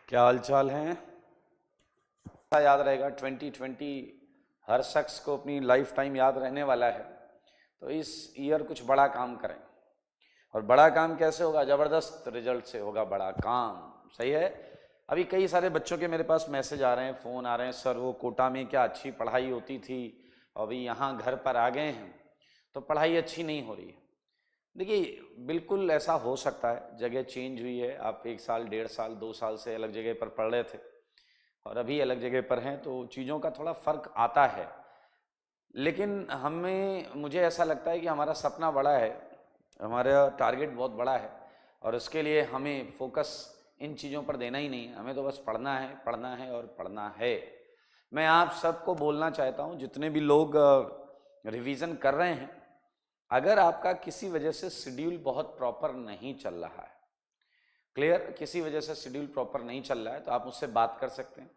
क्या हाल चाल है। याद रहेगा 2020 हर शख्स को अपनी लाइफ टाइम याद रहने वाला है। तो इस ईयर कुछ बड़ा काम करें। और बड़ा काम कैसे होगा? ज़बरदस्त रिजल्ट से होगा बड़ा काम। सही है। अभी कई सारे बच्चों के मेरे पास मैसेज आ रहे हैं, फ़ोन आ रहे हैं, सर वो कोटा में क्या अच्छी पढ़ाई होती थी, अभी यहाँ घर पर आ गए हैं तो पढ़ाई अच्छी नहीं हो रही है। देखिए, बिल्कुल ऐसा हो सकता है, जगह चेंज हुई है। आप 1 साल 1.5 साल 2 साल से अलग जगह पर पढ़ रहे थे और अभी अलग जगह पर हैं, तो चीज़ों का थोड़ा फ़र्क आता है। लेकिन मुझे ऐसा लगता है कि हमारा सपना बड़ा है, हमारा टारगेट बहुत बड़ा है और उसके लिए हमें फोकस इन चीज़ों पर देना ही नहीं है। हमें तो बस पढ़ना है और पढ़ना है। मैं आप सबको बोलना चाहता हूँ, जितने भी लोग रिवीजन कर रहे हैं, अगर आपका किसी वजह से शेड्यूल बहुत प्रॉपर नहीं चल रहा है, क्लियर, किसी वजह से शेड्यूल प्रॉपर नहीं चल रहा है, तो आप मुझसे बात कर सकते हैं।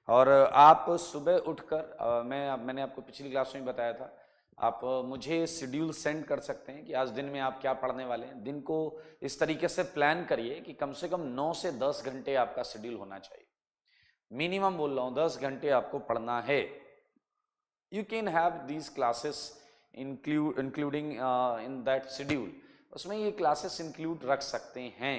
और आप सुबह उठकर मैंने आपको पिछली क्लास में बताया था, आप मुझे शेड्यूल सेंड कर सकते हैं कि आज दिन में आप क्या पढ़ने वाले हैं। दिन को इस तरीके से प्लान करिए कि कम से कम 9 से 10 घंटे आपका शेड्यूल होना चाहिए। मिनिमम बोल रहा हूँ, 10 घंटे आपको पढ़ना है। You can have these classes including in that schedule. उसमें ये क्लासेस इंक्लूड रख सकते हैं।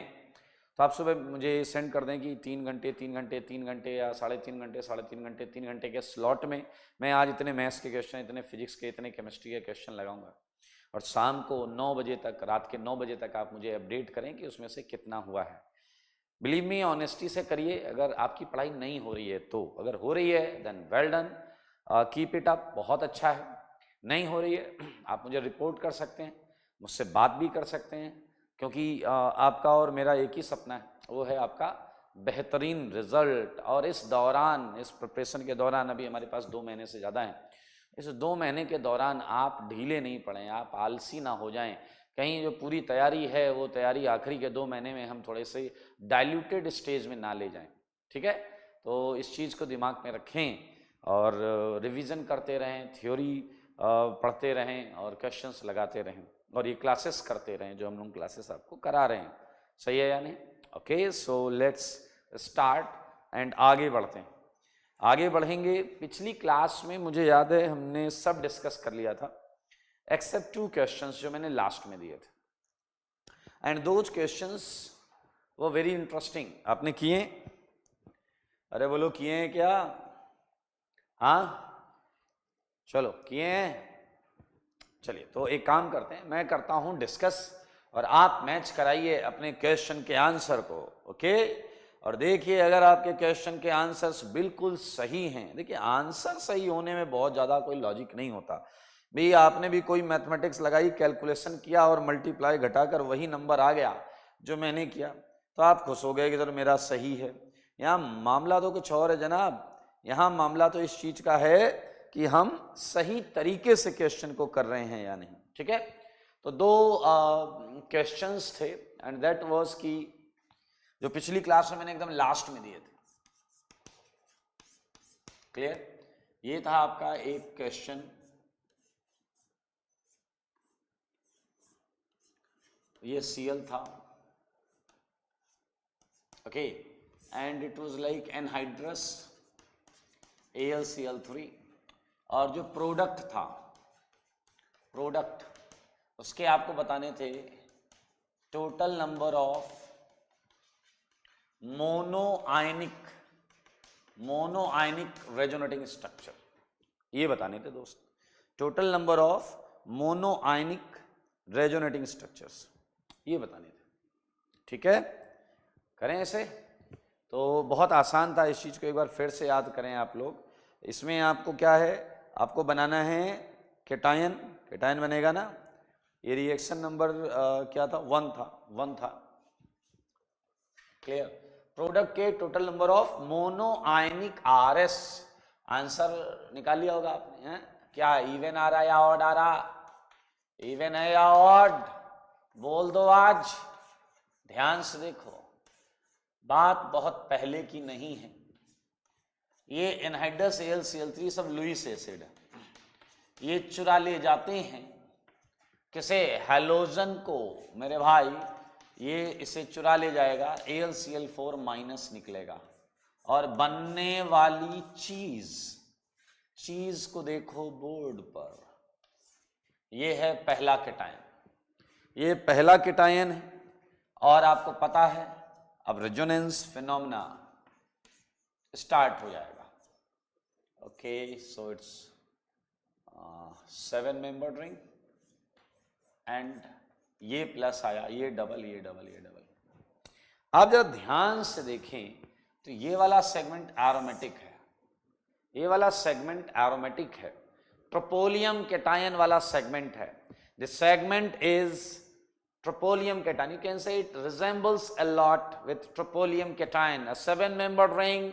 तो आप सुबह मुझे सेंड कर दें कि 3 घंटे 3 घंटे 3 घंटे या 3.5 घंटे 3.5 घंटे 3 घंटे के स्लॉट में मैं आज इतने मैथ्स के क्वेश्चन, इतने फिजिक्स के, इतने केमिस्ट्री के क्वेश्चन लगाऊंगा। और शाम को 9 बजे तक, रात के 9 बजे तक आप मुझे अपडेट करें कि उसमें से कितना हुआ है। बिलीव मी, ऑनेस्टी से करिए। अगर आपकी पढ़ाई नहीं हो रही है तो, अगर हो रही है then well done, keep it up, बहुत अच्छा है। नहीं हो रही है आप मुझे रिपोर्ट कर सकते हैं, मुझसे बात भी कर सकते हैं, क्योंकि आपका और मेरा एक ही सपना है, वो है आपका बेहतरीन रिजल्ट। और इस दौरान, इस प्रिपरेशन के दौरान, अभी हमारे पास 2 महीने से ज़्यादा हैं, इस 2 महीने के दौरान आप ढीले नहीं पड़ें, आप आलसी ना हो जाएं। कहीं जो पूरी तैयारी है वो तैयारी आखिरी के 2 महीने में हम थोड़े से डाइल्यूटेड स्टेज में ना ले जाएं। ठीक है, तो इस चीज़ को दिमाग में रखें और रिवीजन करते रहें, थ्योरी पढ़ते रहें और क्वेश्चंस लगाते रहें और ये क्लासेस करते रहें जो हम लोग क्लासेस आपको करा रहे हैं। सही है या नहीं? Okay, so let's start and आगे बढ़ते हैं। आगे बढ़ेंगे। पिछली क्लास में मुझे याद है हमने सब डिस्कस कर लिया था एक्सेप्ट 2 क्वेश्चंस जो मैंने लास्ट में दिए थे, एंड दोज क्वेश्चंस वो वेरी इंटरेस्टिंग। आपने किए? अरे बोलो, किए हैं क्या? हाँ, चलो किए हैं। चलिए, तो एक काम करते हैं, मैं करता हूं डिस्कस और आप मैच कराइए अपने क्वेश्चन के आंसर को। ओके, और देखिए अगर आपके क्वेश्चन के आंसर्स बिल्कुल सही हैं, देखिए आंसर सही होने में बहुत ज़्यादा कोई लॉजिक नहीं होता भाई। आपने भी कोई मैथमेटिक्स लगाई, कैलकुलेशन किया और मल्टीप्लाई घटाकर वही नंबर आ गया जो मैंने किया, तो आप खुश हो गए कि सर मेरा सही है। यहाँ मामला तो कुछ और है जनाब। यहाँ मामला तो इस चीज़ का है कि हम सही तरीके से क्वेश्चन को कर रहे हैं या नहीं। ठीक है, तो 2 क्वेश्चंस थे एंड दैट वाज कि जो पिछली क्लास में मैंने एकदम लास्ट में दिए थे। क्लियर? ये था आपका एक क्वेश्चन, ये Cl था। Okay, and it was like anhydrous AlCl3, और जो प्रोडक्ट था, प्रोडक्ट उसके आपको बताने थे total number of monoionic resonating structure, ये बताने थे दोस्त। Total number of monoionic resonating structures, ये बताने थे। ठीक है, करें इसे। तो बहुत आसान था, इस चीज़ को एक बार फिर से याद करें आप लोग। इसमें आपको क्या है, आपको बनाना है केटायन, केटायन बनेगा ना। ये रिएक्शन नंबर क्या था? 1 था। क्लियर? प्रोडक्ट के total number of monoionic RS, answer निकाल लिया होगा आपने, हैं? क्या इवन आ रहा है या ऑड आ रहा? इवन है या ऑड? बोल दो आज। ध्यान से देखो, बात बहुत पहले की नहीं है। ये एनहाइड्रस AlCl3 सब लुईस एसिड है। ये चुरा ले जाते हैं किसे? हैलोजन को। मेरे भाई, ये इसे चुरा ले जाएगा, AlCl4 माइनस निकलेगा और बनने वाली चीज को देखो बोर्ड पर, ये है पहला केटायन, ये पहला केटायन है और आपको पता है अब रेजोनेंस फिनोमेना स्टार्ट हो जाएगा। Okay, so it's 7 membered ring and ये प्लस आया, ये डबल, ये डबल, ये डबल। आप जरा ध्यान से देखें तो ये वाला सेगमेंट एरोमेटिक है, ये वाला सेगमेंट एरोमेटिक है, ट्रोपोलियम केटायन वाला सेगमेंट है। This segment is troponium cation. You can say it resembles a lot with troponium cation, a 7-membered ring,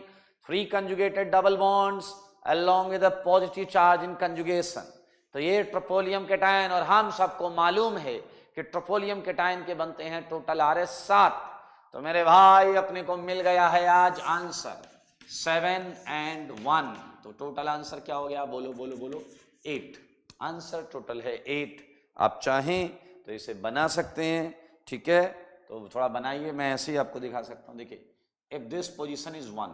3 conjugated double bonds along with a positive charge in conjugation. तो ये ट्रोपोलियम cation, और हम सबको मालूम है कि ट्रोपोलियम केटायन के बनते हैं टोटल RS 7। तो मेरे भाई अपने को मिल गया है आज आंसर 7 and 1, तो टोटल आंसर क्या हो गया, बोलो बोलो बोलो, 8। आंसर टोटल है 8। आप चाहें तो इसे बना सकते हैं, ठीक है, तो थोड़ा बनाइए, मैं ऐसे ही आपको दिखा सकता हूं। देखिए, if this position is 1,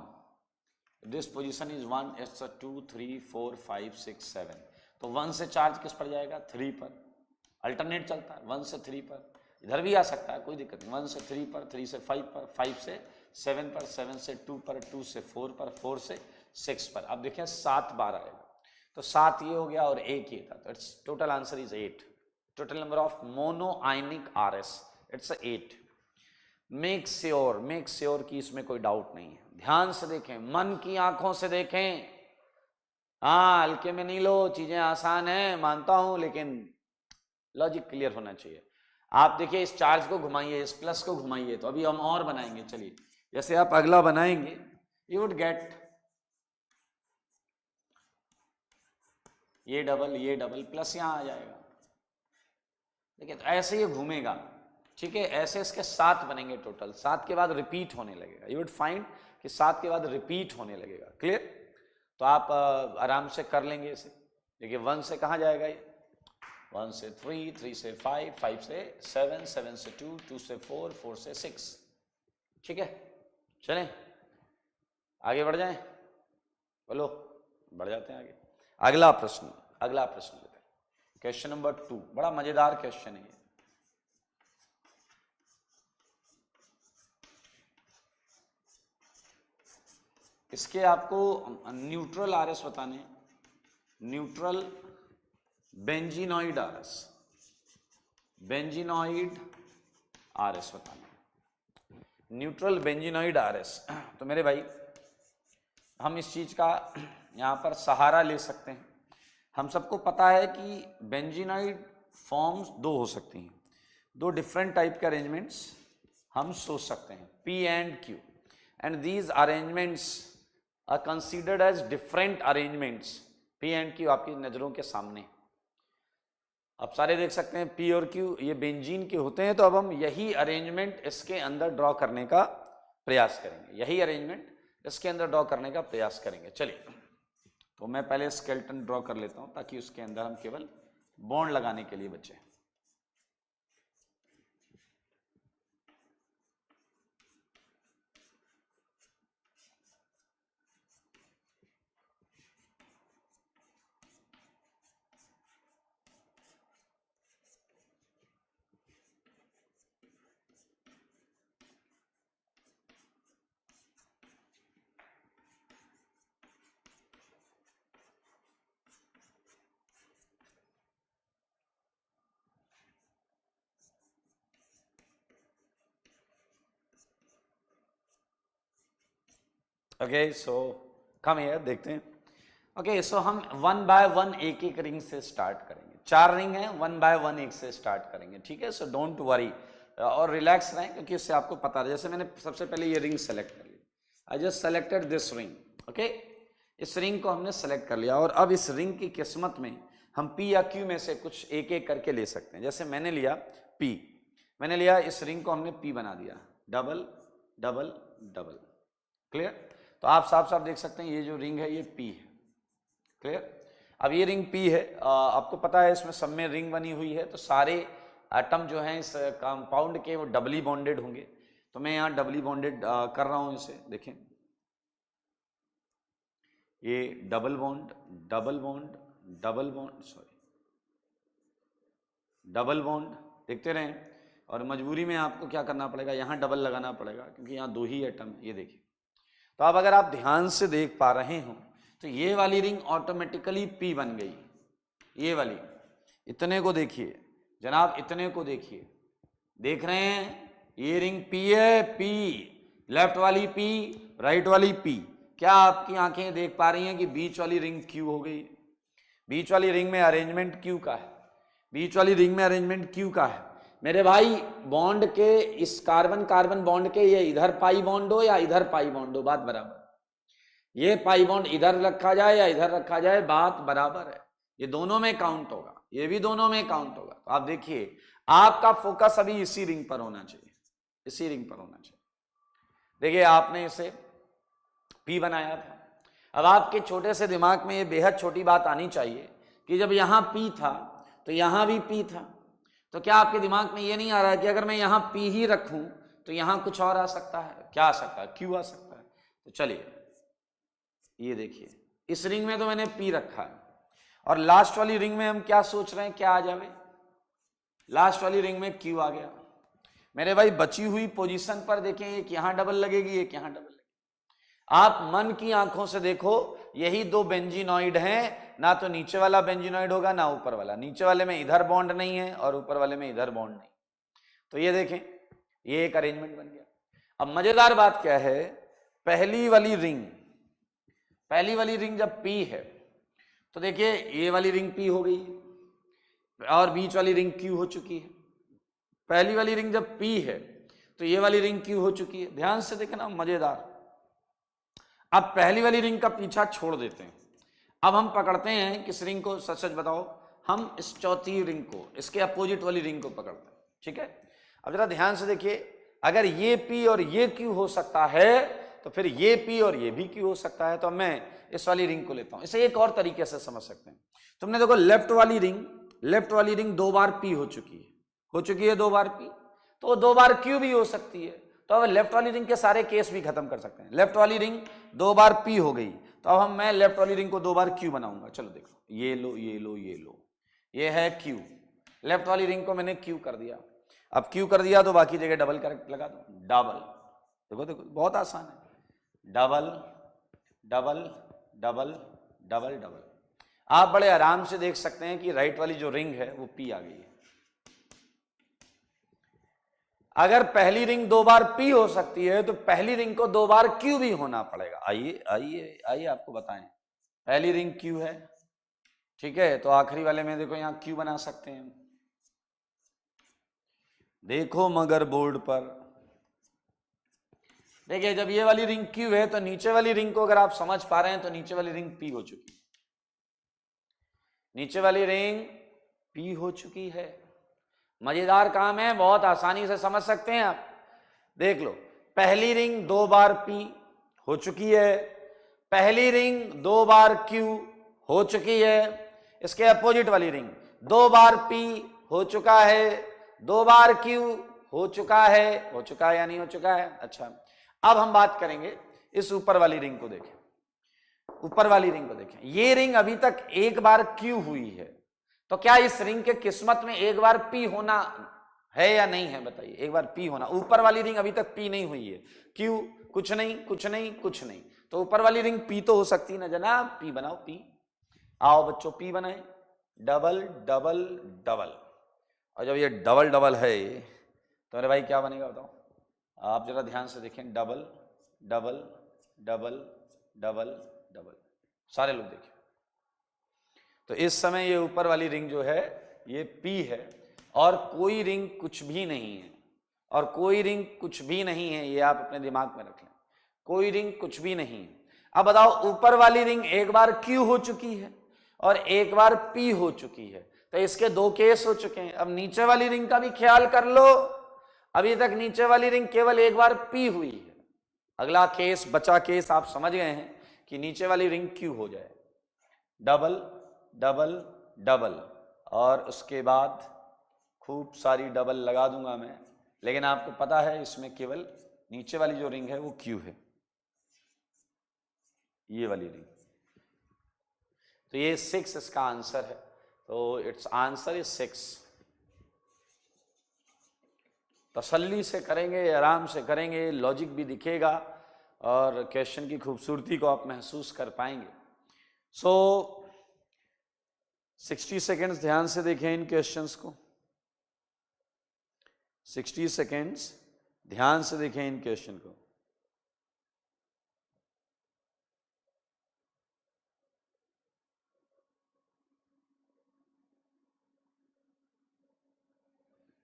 this position is 1, it's 2 3 4 5 6 7, तो 1 से चार्ज किस पर जाएगा, 3 पर, अल्टरनेट चलता है 1 से 3 पर, इधर भी आ सकता है, कोई दिक्कत नहीं, 1 से 3 पर, 3 से 5 पर, 5 से 7 पर, 7 से 2 पर, 2 से 4 पर, 4 से 6 पर। अब देखिए 7 बार आएगा, तो 7 ये हो गया और 1 ये था, तो it's total answer is 8। Total number of monoionic RS, it's 8। Make sure कि इसमें कोई डाउट नहीं है। ध्यान से देखें, मन की आंखों से देखें, हाँ हल्के में नहीं लो, चीजें आसान हैं मानता हूं, लेकिन लॉजिक क्लियर होना चाहिए। आप देखिए इस चार्ज को घुमाइए, इस प्लस को घुमाइए, तो अभी हम और बनाएंगे। चलिए, जैसे आप अगला बनाएंगे, यू वुड गेट ये डबल प्लस यहां आ जाएगा। देखिए, तो ऐसे ये घूमेगा, ठीक है, ऐसे इसके 7 बनेंगे टोटल, 7 के बाद रिपीट होने लगेगा। यू वुड फाइंड कि 7 के बाद रिपीट होने लगेगा। क्लियर? तो आप आराम से कर लेंगे इसे। देखिए 1 से कहाँ जाएगा ये, 1 से 3, 3 से 5, 5 से 7, 7 से 2, 2 से 4, 4 से 6। ठीक है, चलें आगे बढ़ जाएं, बोलो, बढ़ जाते हैं आगे। अगला प्रश्न लेते हैं, क्वेश्चन नंबर 2। बड़ा मजेदार क्वेश्चन है ये। इसके आपको न्यूट्रल RS बताने, neutral benzenoid RS, benzenoid RS बताना, न्यूट्रल बेंजीनॉइड RS। तो मेरे भाई हम इस चीज का यहां पर सहारा ले सकते हैं। हम सबको पता है कि बेंजीनॉइड फॉर्म्स 2 हो सकती हैं, 2 डिफरेंट टाइप के अरेंजमेंट्स हम सोच सकते हैं, P and Q, and these arrangements are considered as different arrangements. P and Q आपकी नज़रों के सामने आप सारे देख सकते हैं, P और Q ये बेंजीन के होते हैं। तो अब हम यही अरेंजमेंट इसके अंदर ड्रॉ करने का प्रयास करेंगे, यही अरेंजमेंट इसके अंदर ड्रॉ करने का प्रयास करेंगे। चलिए, तो मैं पहले स्केलेटन ड्रॉ कर लेता हूं ताकि उसके अंदर हम केवल बॉन्ड लगाने के लिए बचे। ओके, सो कम हियर, देखते हैं। ओके, सो हम 1 बाय 1 एक एक रिंग से स्टार्ट करेंगे। 4 रिंग हैं, 1 बाय 1 एक से स्टार्ट करेंगे। ठीक है, सो डोंट वरी और रिलैक्स रहें, क्योंकि इससे आपको पता है। जैसे मैंने सबसे पहले ये रिंग सेलेक्ट कर ली, I just selected this ring. Okay, इस रिंग को हमने सेलेक्ट कर लिया, और अब इस रिंग की किस्मत में हम P या Q में से कुछ एक एक करके ले सकते हैं। जैसे मैंने लिया P, मैंने लिया, इस रिंग को हमने P बना दिया, डबल डबल डबल। क्लियर? तो आप साफ साफ देख सकते हैं ये जो रिंग है ये P है। क्लियर? अब ये रिंग P है, आपको पता है इसमें सब में रिंग बनी हुई है, तो सारे एटम जो है इस कंपाउंड के वो डबली बॉन्डेड होंगे। तो मैं यहाँ डबली बॉन्डेड कर रहा हूँ इसे, देखें ये double bond double bond double bond, sorry double bond, देखते रहें। और मजबूरी में आपको क्या करना पड़ेगा, यहाँ डबल लगाना पड़ेगा क्योंकि यहाँ 2 ही एटम है, ये देखिए। तो अब अगर आप ध्यान से देख पा रहे हो तो ये वाली रिंग ऑटोमेटिकली पी बन गई, ये वाली। इतने को देखिए जनाब, इतने को देखिए, देख रहे हैं ये रिंग पी है, पी, लेफ्ट वाली पी, राइट वाली पी। क्या आपकी आंखें देख पा रही हैं कि बीच वाली रिंग क्यू हो गई? बीच वाली रिंग में अरेंजमेंट क्यू का है, बीच वाली रिंग में अरेंजमेंट क्यू का है। मेरे भाई बॉन्ड के इस कार्बन कार्बन बॉन्ड के ये इधर पाई बॉन्ड हो या इधर पाई बॉन्ड हो, बात बराबर। ये पाई बॉन्ड इधर रखा जाए या इधर रखा जाए, बात बराबर है। ये दोनों में काउंट होगा, ये भी दोनों में काउंट होगा। तो आप देखिए आपका फोकस अभी इसी रिंग पर होना चाहिए, इसी रिंग पर होना चाहिए। देखिए आपने इसे पी बनाया था, अब आपके छोटे से दिमाग में ये बेहद छोटी बात आनी चाहिए कि जब यहां पी था तो यहां भी पी था। तो क्या आपके दिमाग में ये नहीं आ रहा है कि अगर मैं यहां पी ही रखूं तो यहां कुछ और आ सकता है? क्या आ सकता है? क्यू आ सकता है। तो चलिए ये देखिए, इस रिंग में तो मैंने पी रखा है और लास्ट वाली रिंग में हम क्या सोच रहे हैं, क्या आ जाए? लास्ट वाली रिंग में क्यू आ गया। मेरे भाई बची हुई पोजीशन पर देखें, एक यहां डबल लगेगी, एक यहां डबल लगेगी। आप मन की आंखों से देखो, यही 2 बेंजीनॉइड हैं, ना तो नीचे वाला बेंजीनॉइड होगा ना ऊपर वाला। नीचे वाले में इधर बॉन्ड नहीं है और ऊपर वाले में इधर बॉन्ड नहीं। तो ये देखें, ये एक अरेंजमेंट बन गया। अब मजेदार बात क्या है, पहली वाली रिंग जब पी है तो देखिए ये वाली रिंग पी हो गई और बीच वाली रिंग क्यू हो चुकी है। पहली वाली रिंग जब पी है तो ये वाली रिंग क्यू हो चुकी है। ध्यान से देखना, मजेदार। अब पहली वाली रिंग का पीछा छोड़ देते हैं, अब हम पकड़ते हैं किस रिंग को? सच सच बताओ, हम इस चौथी रिंग को, इसके अपोजिट वाली रिंग को पकड़ते हैं, ठीक है। अब जरा ध्यान से देखिए, अगर ये पी और ये क्यू हो सकता है तो फिर ये पी और ये भी क्यू हो सकता है। तो मैं इस वाली रिंग को लेता हूं। इसे एक और तरीके से समझ सकते हैं। तुमने देखो लेफ्ट वाली रिंग 2 बार पी हो चुकी है 2 बार पी, तो 2 बार क्यू भी हो सकती है। तो अब लेफ्ट वाली रिंग के सारे केस भी खत्म कर सकते हैं। लेफ्ट वाली रिंग 2 बार पी हो गई, तो अब मैं लेफ्ट वाली रिंग को 2 बार क्यू बनाऊंगा। चलो देखो, ये लो ये लो ये लो, ये है क्यू। लेफ्ट वाली रिंग को मैंने क्यू कर दिया। अब क्यू कर दिया तो बाकी जगह डबल करेक्ट लगा दो, डबल। देखो देखो बहुत आसान है, double double double double double. आप बड़े आराम से देख सकते हैं कि राइट वाली जो रिंग है वो पी आ गई है। अगर पहली रिंग 2 बार पी हो सकती है तो पहली रिंग को 2 बार क्यू भी होना पड़ेगा। आइए आइए आइए आपको बताएं, पहली रिंग क्यू है, ठीक है, तो आखिरी वाले में देखो यहां क्यू बना सकते हैं। देखो मगर बोर्ड पर देखिए, जब ये वाली रिंग क्यू है तो नीचे वाली रिंग को अगर आप समझ पा रहे हैं तो नीचे वाली रिंग पी हो चुकी है, नीचे वाली रिंग पी हो चुकी है। मजेदार काम है, बहुत आसानी से समझ सकते हैं आप। देख लो, पहली रिंग 2 बार पी हो चुकी है, पहली रिंग 2 बार क्यू हो चुकी है, इसके अपोजिट वाली रिंग 2 बार पी हो चुका है, 2 बार क्यू हो चुका है या नहीं हो चुका है? अच्छा, अब हम बात करेंगे इस ऊपर वाली रिंग को देखें। ऊपर वाली रिंग को देखें, ये रिंग अभी तक 1 बार क्यू हुई है, तो क्या इस रिंग के किस्मत में 1 बार पी होना है या नहीं है? बताइए, 1 बार पी होना। ऊपर वाली रिंग अभी तक पी नहीं हुई है, क्यू कुछ नहीं कुछ नहीं कुछ नहीं, तो ऊपर वाली रिंग पी तो हो सकती ना जनाब। पी बनाओ, पी। आओ बच्चों, पी बनाए, डबल डबल डबल। और जब ये डबल डबल है तो मेरे भाई क्या बनेगा बताओ? आप जरा ध्यान से देखें, double double double double double. सारे लोग देखिए, तो इस समय ये ऊपर वाली रिंग जो है ये पी है और कोई रिंग कुछ भी नहीं है, और कोई रिंग कुछ भी नहीं है, ये आप अपने दिमाग में रख लें, कोई रिंग कुछ भी नहीं है। अब बताओ, ऊपर वाली रिंग 1 बार क्यू हो चुकी है और 1 बार पी हो चुकी है, तो इसके 2 केस हो चुके हैं। अब नीचे वाली रिंग का भी ख्याल कर लो, अभी तक नीचे वाली रिंग केवल 1 बार पी हुई है। अगला केस, बचा केस आप समझ गए हैं कि नीचे वाली रिंग क्यू हो जाए, डबल डबल डबल, और उसके बाद खूब सारी डबल लगा दूंगा मैं, लेकिन आपको पता है इसमें केवल नीचे वाली जो रिंग है वो Q है, ये वाली रिंग। तो ये 6 इसका आंसर है, तो इट्स आंसर इज 6। तसल्ली से करेंगे, आराम से करेंगे, लॉजिक भी दिखेगा और क्वेश्चन की खूबसूरती को आप महसूस कर पाएंगे। सो 60 सेकेंड्स ध्यान से देखें इन क्वेश्चंस को, 60 सेकेंड्स ध्यान से देखें इन क्वेश्चन को।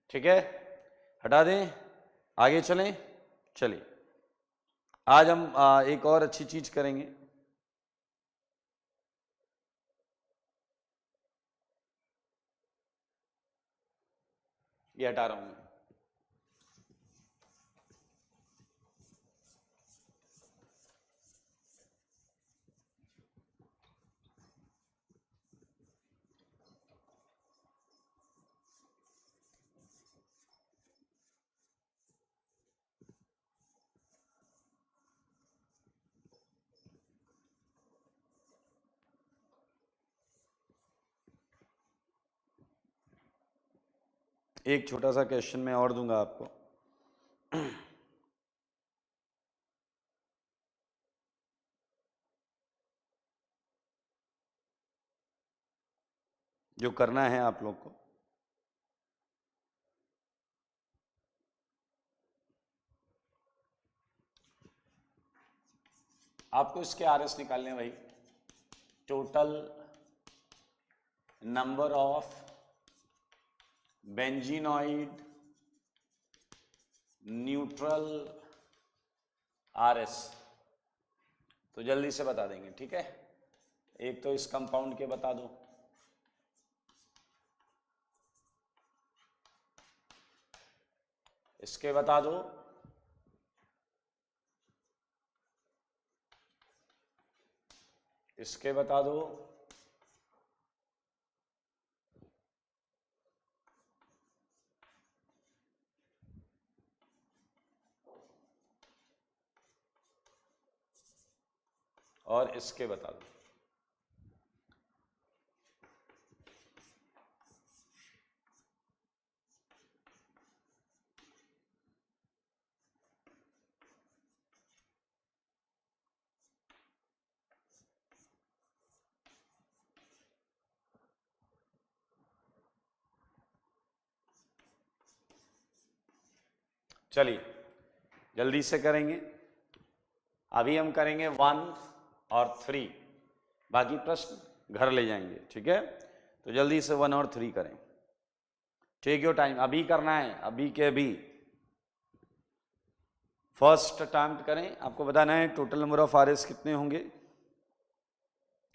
ठीक है, हटा दें, आगे चलें। चलिए आज हम एक और अच्छी चीज करेंगे। ये हटा रहा हूं मैं। एक छोटा सा क्वेश्चन मैं और दूंगा आपको। जो करना है आप लोग को, आपको इसके RS निकालने हैं भाई। Total number of benzenoid neutral RS, तो जल्दी से बता देंगे, ठीक है। एक तो इस कंपाउंड के बता दो, इसके बता दो, इसके बता दो, और इसके बता दो। चलिए जल्दी से करेंगे। अभी हम करेंगे 1 और 3, बाकी प्रश्न घर ले जाएंगे, ठीक है। तो जल्दी से 1 और 3 करें। टेक योर टाइम, अभी करना है, अभी के अभी। फर्स्ट अटेम्प्ट करें, आपको बताना है टोटल नंबर ऑफ RS कितने होंगे,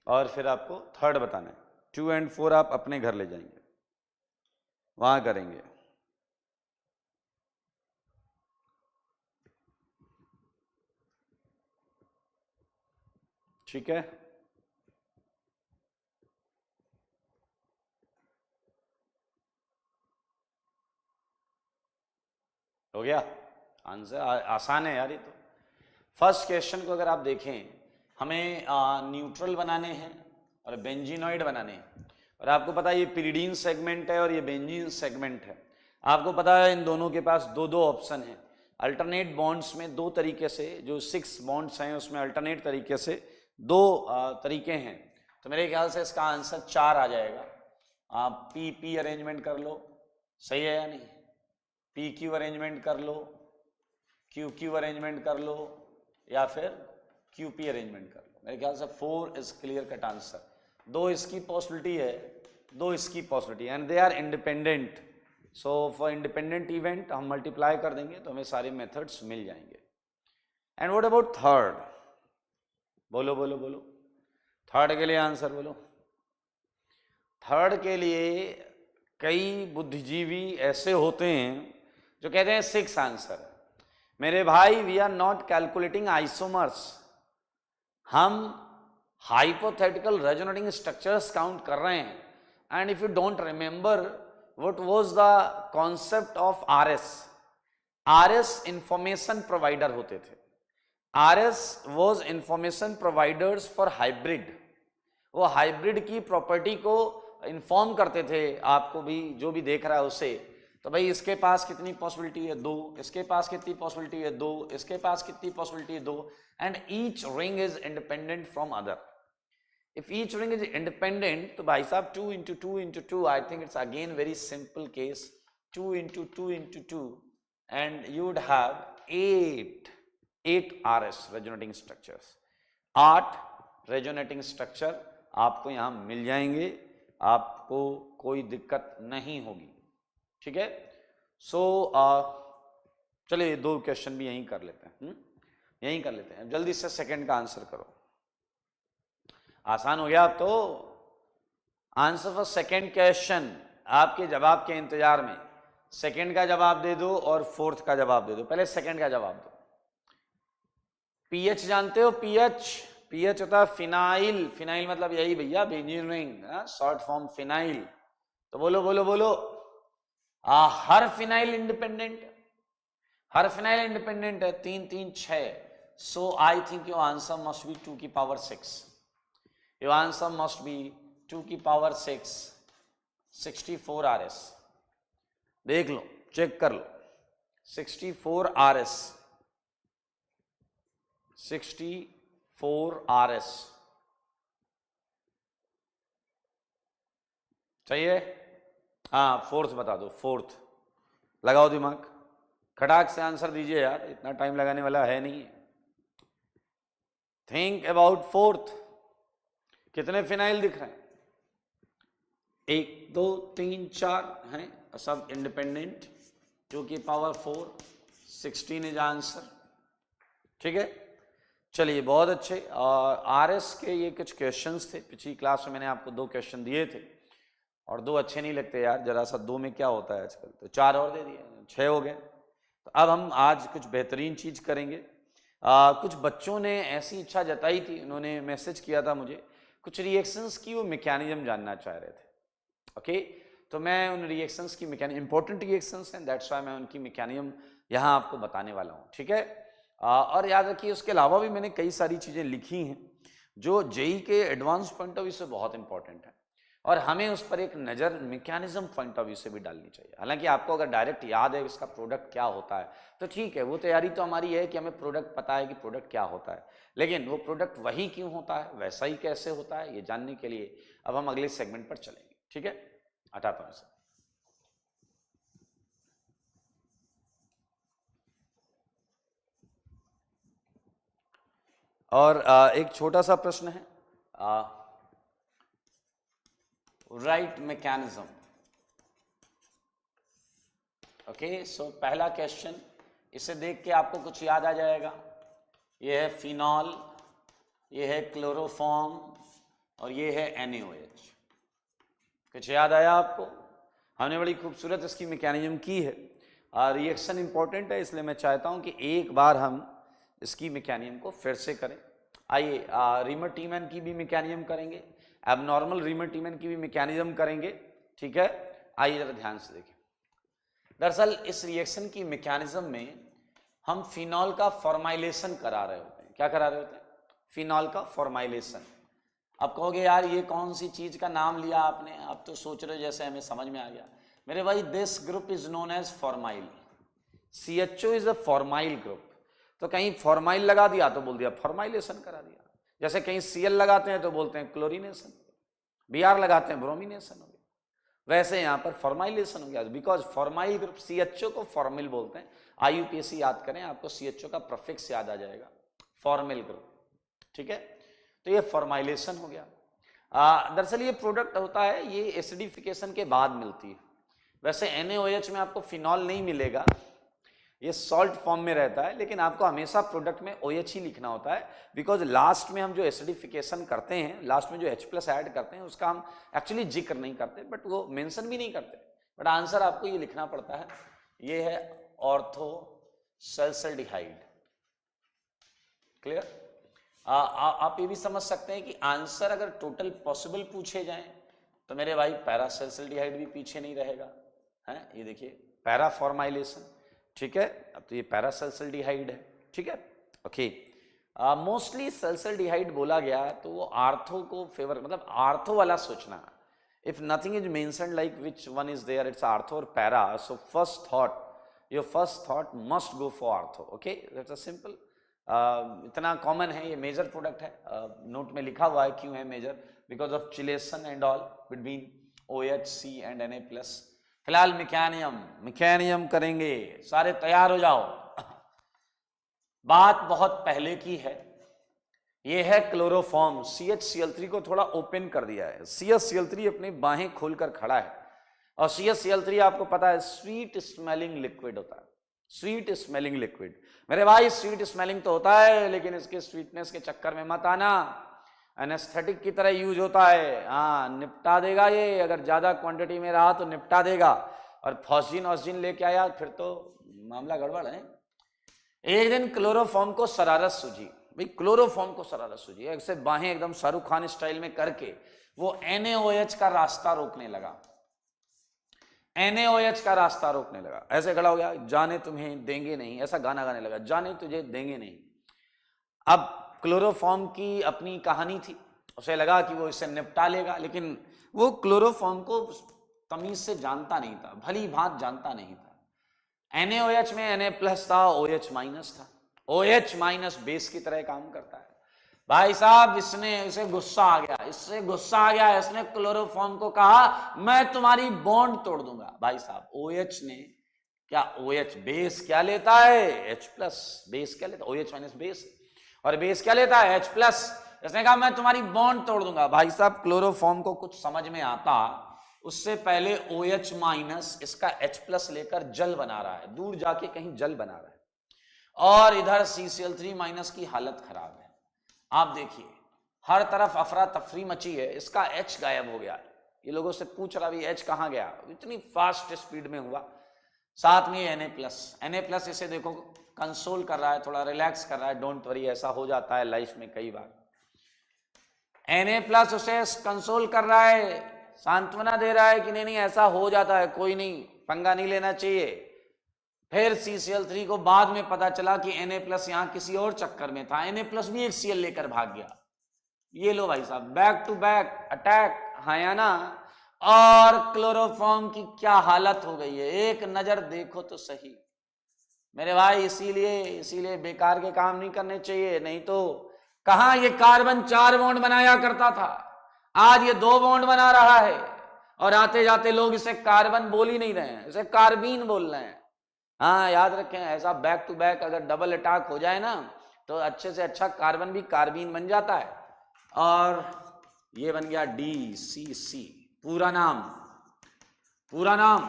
और फिर आपको थर्ड बताना है। 2 और 4 आप अपने घर ले जाएंगे, वहां करेंगे। ठीक है, हो गया आंसर। आसान है यार ये तो। फर्स्ट क्वेश्चन को अगर आप देखें, हमें न्यूट्रल बनाने हैं और बेंजीनॉइड बनाने हैं, और आपको पता है ये पिरिडीन सेगमेंट है और ये बेंजीन सेगमेंट है। आपको पता है इन दोनों के पास दो दो ऑप्शन है। अल्टरनेट बॉन्ड्स में दो तरीके से, जो 6 बॉन्ड्स हैं उसमें अल्टरनेट तरीके से दो तरीके हैं। तो मेरे ख्याल से इसका आंसर 4 आ जाएगा। आप पी पी अरेंजमेंट कर लो, सही है या नहीं? पी क्यू अरेंजमेंट कर लो, क्यू क्यू अरेंजमेंट कर लो, या फिर क्यू पी अरेंजमेंट कर लो। मेरे ख्याल से 4 इज क्लियर कट आंसर। दो इसकी पॉसिबिलिटी है, दो इसकी possibility, and they are independent. So for independent event हम मल्टीप्लाई कर देंगे तो हमें सारे मेथड्स मिल जाएंगे। And what about third? बोलो बोलो बोलो, थर्ड के लिए आंसर बोलो। थर्ड के लिए कई बुद्धिजीवी ऐसे होते हैं जो कहते हैं 6 आंसर। मेरे भाई, we are not calculating isomers, हम हाइपोथेटिकल रेजोनेटिंग स्ट्रक्चर्स काउंट कर रहे हैं। And if you don't remember what was the concept of RS? RS information provider होते थे। RS was information providers for hybrid. वो हाइब्रिड की प्रॉपर्टी को inform करते थे आपको भी, जो भी देख रहा है उसे। तो भाई इसके पास कितनी पॉसिबिलिटी है? 2। इसके पास कितनी पॉसिबिलिटी है? 2। इसके पास कितनी पॉसिबिलिटी है? 2। And each ring is independent from other. If each ring is independent, तो भाई साहब 2 into 2 into 2, I think it's again very simple case, 2 into 2 into 2, and you would have 8 RS resonating structures। 8 resonating structure आपको यहां मिल जाएंगे, आपको कोई दिक्कत नहीं होगी, ठीक है। सो चलिए 2 क्वेश्चन भी यहीं कर लेते हैं, यहीं कर लेते हैं। जल्दी से सेकंड का आंसर करो, आसान हो गया। अब तो आंसर फॉर सेकंड क्वेश्चन, आपके जवाब के इंतजार में सेकंड का जवाब दे दो और फोर्थ का जवाब दे दो। पहले सेकंड का जवाब दो। पीएच जानते हो? पीएच होता है फिनाइल। फिनाइल मतलब यही भैया, benzene ring, short form phenyl. तो बोलो बोलो बोलो, हर फिनाइल इंडिपेंडेंट, हर फिनाइल इंडिपेंडेंट है। 3 3 6। So I think your answer must be 2 की power 6। Your answer must be 2 की पावर 6, 64 RS। देख लो, चेक कर लो, 64 RS, 64 RS चाहिए? हाँ, फोर्थ बता दो, फोर्थ लगाओ दिमाग, खटाक से आंसर दीजिए यार, इतना टाइम लगाने वाला है नहीं। Think about fourth. कितने फिनाइल दिख रहे हैं? 1 2 3 4 हैं, सब इंडिपेंडेंट। 2 की पावर 4, 16 इज आंसर, ठीक है। चलिए बहुत अच्छे। आरएस के ये कुछ क्वेश्चंस थे, पिछली क्लास में मैंने आपको 2 क्वेश्चन दिए थे और 2 अच्छे नहीं लगते यार, जरा सा 2 में क्या होता है आजकल, तो 4 और दे दिए, 6 हो गए। तो अब हम आज कुछ बेहतरीन चीज करेंगे। कुछ बच्चों ने ऐसी इच्छा जताई थी, उन्होंने मैसेज किया था मुझे, कुछ रिएक्शंस की वो मैकेनिज्म जानना चाह रहे थे। ओके, तो मैं उन रिएक्शंस की इंपॉर्टेंट रिएक्शंस हैं, दैट्स व्हाई मैं उनकी मैकेनिज्म यहाँ आपको बताने वाला हूँ, ठीक है। और याद रखिए उसके अलावा भी मैंने कई सारी चीज़ें लिखी हैं जो जेई के एडवांस पॉइंट ऑफ व्यू से बहुत इंपॉर्टेंट है और हमें उस पर एक नज़र मैकेनिज्म पॉइंट ऑफ व्यू से भी डालनी चाहिए। हालांकि आपको अगर डायरेक्ट याद है इसका प्रोडक्ट क्या होता है तो ठीक है, वो तैयारी तो हमारी है कि हमें प्रोडक्ट पता है कि प्रोडक्ट क्या होता है, लेकिन वो प्रोडक्ट वही क्यों होता है, वैसा ही कैसे होता है, ये जानने के लिए अब हम अगले सेगमेंट पर चलेंगे, ठीक है। हटाता हूँ इसे। और एक छोटा सा प्रश्न है, राइट मैकेनिज्म। ओके, सो पहला क्वेश्चन, इसे देख के आपको कुछ याद आ जाएगा। ये है फिनॉल, ये है क्लोरोफॉर्म और ये है NaOH। कुछ याद आया आपको? हमने बड़ी खूबसूरत इसकी मैकेनिज्म की है। रिएक्शन इंपॉर्टेंट है, इसलिए मैं चाहता हूं कि एक बार हम इसकी मैकेनिज्म को फिर से करें। आइए रीमर-टीमैन की भी मैकेनिज्म करेंगे, एबनॉर्मल रीमर-टीमैन की भी मैकेनिज्म करेंगे, ठीक है। आइए जरा ध्यान से देखें। दरअसल इस रिएक्शन की मैकेनिज्म में हम फिनॉल का फॉर्माइलेशन करा रहे होते हैं। क्या करा रहे होते हैं? फिनॉल का फॉर्माइलेशन। अब कहोगे यार ये कौन सी चीज का नाम लिया आपने, आप तो सोच रहे हो जैसे हमें समझ में आ गया। मेरे भाई, this group is known as formyl. CHO is a formyl group. तो कहीं फॉर्माइल लगा दिया तो बोल दिया फॉर्माइलेशन करा दिया, जैसे कहीं Cl लगाते हैं तो बोलते हैं क्लोरीनेशन, Br लगाते हैं ब्रोमिनेशन हो गया, वैसे यहाँ पर फॉर्माइलेशन हो गया। बिकॉज फॉर्माइल ग्रुप, CHO को फॉर्मिल बोलते हैं। IUPAC याद करें, आपको CHO का प्रीफिक्स याद आ जाएगा, फॉर्मिल ग्रुप, ठीक है। तो ये फॉर्माइलेशन हो गया। दरअसल ये प्रोडक्ट होता है, ये एसिडिफिकेशन के बाद मिलती है। वैसे NaOH में आपको फिनॉल नहीं मिलेगा, ये सॉल्ट फॉर्म में रहता है, लेकिन आपको हमेशा प्रोडक्ट में OH ही लिखना होता है। बिकॉज लास्ट में हम जो एसिडिफिकेशन करते हैं, लास्ट में जो H+ ऐड करते हैं, उसका हम एक्चुअली जिक्र नहीं करते, बट वो मेंशन भी नहीं करते, बट आंसर आपको ये लिखना पड़ता है। ये है ऑर्थो सल्फाल्डिहाइड। क्लियर? आप ये भी समझ सकते हैं कि आंसर अगर टोटल पॉसिबल पूछे जाएं तो मेरे भाई पैरासल्फाल्डिहाइड भी पीछे नहीं रहेगा, है, ये देखिए पैरा फॉर्माइलेशन, ठीक है। अब तो ये पैरा सल्सल्डिहाइड है, ठीक है, ओके। मोस्टली सल्सल्डिहाइड बोला गया तो वो आर्थो को फेवर, मतलब आर्थो वाला सोचना। If nothing is mentioned like which one is there, it's ortho और para, so first thought, your first thought must go for ortho, okay, that's a simple. इतना कॉमन है, ये मेजर प्रोडक्ट है, note में लिखा हुआ है क्यों है major, because of chelation and all between OHC and Na+। फिलहाल मैकेनियम करेंगे, सारे तैयार हो जाओ। बात बहुत पहले की है, ये है क्लोरोफॉर्म। CHCl3 को थोड़ा ओपन कर दिया है, CHCl3 अपनी बाहें खोलकर खड़ा है, और CHCl3 आपको पता है स्वीट स्मेलिंग लिक्विड होता है, स्वीट स्मेलिंग लिक्विड। मेरे भाई स्वीट स्मेलिंग तो होता है, लेकिन इसके स्वीटनेस के चक्कर में मत आना, एनेस्थेटिक की तरह यूज होता है। हाँ, निपटा देगा ये, अगर ज्यादा क्वांटिटी में रहा तो निपटा देगा, और फॉस्जिन ऑस्जिन लेके आया फिर तो मामला गड़बड़ है। एक दिन क्लोरोफॉर्म को शरारत सूझी, भाई क्लोरोफॉर्म को शरारत सूझी, ऐसे बाहें एकदम शाहरुख खान स्टाइल में करके वो NaOH का रास्ता रोकने लगा, NaOH का रास्ता रोकने लगा। ऐसे खड़ा हो गया, जाने तुम्हें देंगे नहीं, ऐसा गाना गाने लगा, जाने तुझे देंगे नहीं। अब क्लोरोफॉर्म की अपनी कहानी थी, उसे लगा कि वो इसे निपटा लेगा, लेकिन वो क्लोरोफॉर्म को तमीज से जानता नहीं था, भली भांत जानता नहीं था। NaOH में Na+ था, OH- था, OH- बेस की तरह काम करता है। भाई साहब इसे गुस्सा आ गया, इसने क्लोरोफॉर्म को कहा मैं तुम्हारी बॉन्ड तोड़ दूंगा। भाई साहब OH ने क्या, OH बेस क्या लेता है, H+, बेस क्या लेता है, OH- बेस, और बेस क्या लेता है, H+। इसने कहा मैं तुम्हारी बॉन्ड तोड़ दूंगा। भाई साहब क्लोरोफॉर्म को कुछ समझ में आता, उससे पहले OH- इसका H+ लेकर जल बना रहा है, दूर जाके कहीं जल बना रहा है, और इधर CCl3- की हालत खराब है। आप देखिए हर तरफ अफरा तफरी मची है, इसका H गायब हो गया, ये लोगों से पूछ रहा भी H कहाँ गया, इतनी फास्ट स्पीड में हुआ। साथ में Na+, इसे देखो कंसोल कर रहा है, थोड़ा रिलैक्स कर रहा है, डोंट वरी, ऐसा हो जाता है लाइफ में कई बार। Na+ उसे कंसोल कर रहा है, सांत्वना दे रहा है कि नहीं ऐसा हो जाता है, कोई नहीं, पंगा नहीं लेना चाहिए। फिर CCl3 को बाद में पता चला कि Na+ यहां किसी और चक्कर में था, Na+ भी एक Cl लेकर भाग गया। ये लो भाई साहब, बैक टू बैक अटैक, हाँ या ना। और क्लोरोफॉर्म की क्या हालत हो गई है, एक नजर देखो तो सही मेरे भाई। इसीलिए बेकार के काम नहीं करने चाहिए, नहीं तो कहां ये कार्बन 4 बॉन्ड बनाया करता था, आज ये 2 बॉन्ड बना रहा है, और आते जाते लोग इसे कार्बन बोल ही नहीं रहे हैं, इसे कार्बीन बोल रहे हैं। हाँ याद रखें, ऐसा बैक टू बैक अगर डबल अटैक हो जाए ना, तो अच्छे से अच्छा कार्बन भी कार्बीन बन जाता है। और ये बन गया DCC, पूरा नाम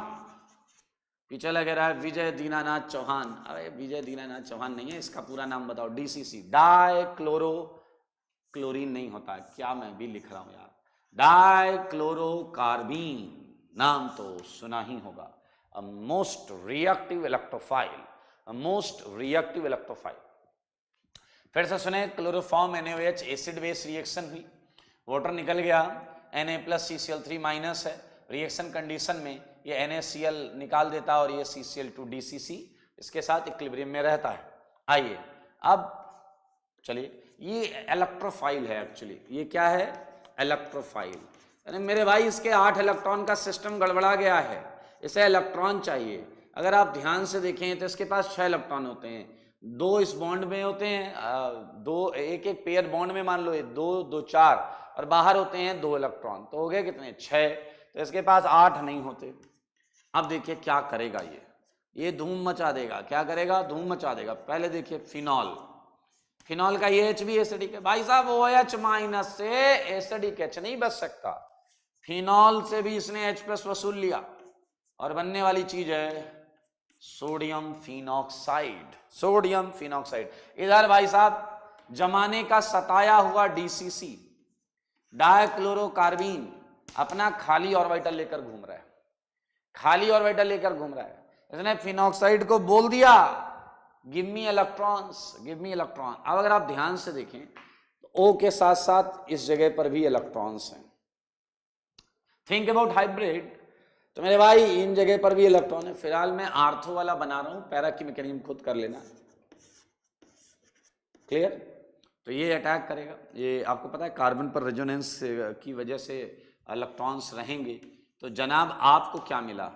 पीछे लगे रहा है विजय दीनानाथ चौहान। अरे विजय दीनानाथ चौहान नहीं है, इसका पूरा नाम बताओ, DCC, डाइक्लोरो क्लोरीन नहीं होता, क्या मैं भी लिख रहा हूं यार, डाइक्लोरोकार्बीन, नाम तो सुना ही होगा। Most reactive electrophile. फिर से सुने, chloroform NaOH acid base reaction हुई, वाटर निकल गया, Na+ CCl3- है, रिएक्शन कंडीशन में ये NaCl निकाल देता और ये CCl2 DCC इसके साथ इक्विलिब्रियम में रहता है। आइए अब चलिए, ये इलेक्ट्रोफाइल है, एक्चुअली ये क्या है, इलेक्ट्रोफाइल। अरे मेरे भाई इसके 8 इलेक्ट्रॉन का सिस्टम गड़बड़ा गया है, इसे इलेक्ट्रॉन चाहिए। अगर आप ध्यान से देखें तो इसके पास 6 इलेक्ट्रॉन होते हैं, 2 इस बॉन्ड में होते हैं, एक पेयर बॉन्ड में मान लो, 2 4, और बाहर होते हैं 2 इलेक्ट्रॉन, तो हो गए कितने, 6। तो इसके पास 8 नहीं होते। अब देखिए क्या करेगा ये धूम मचा देगा, क्या करेगा, धूम मचा देगा। पहले देखिए फिनॉल का ये H भी एसिडिक है भाई साहब, OH- से एसिडिक H नहीं बच सकता, फिनॉल से भी इसने H+ वसूल लिया, और बनने वाली चीज है सोडियम फिनॉक्साइड। इधर भाई साहब जमाने का सताया हुआ DCC, डाइक्लोरोकार्बीन, अपना खाली ऑर्बिटल लेकर घूम रहा है, इसने फिनॉक्साइड को बोल दिया गिव मी इलेक्ट्रॉन्स। अब अगर आप ध्यान से देखें तो O के साथ साथ इस जगह पर भी इलेक्ट्रॉन्स हैं। थिंक अबाउट हाइब्रिड, तो मेरे भाई इन जगह पर भी इलेक्ट्रॉन है। फिलहाल मैं आर्थो वाला बना रहा हूं, पैरा की मैकेनिज्म खुद कर लेना। क्लियर? तो ये अटैक करेगा, ये आपको पता है कार्बन पर रेजोनेंस की वजह से इलेक्ट्रॉन्स रहेंगे। तो जनाब आपको क्या मिला?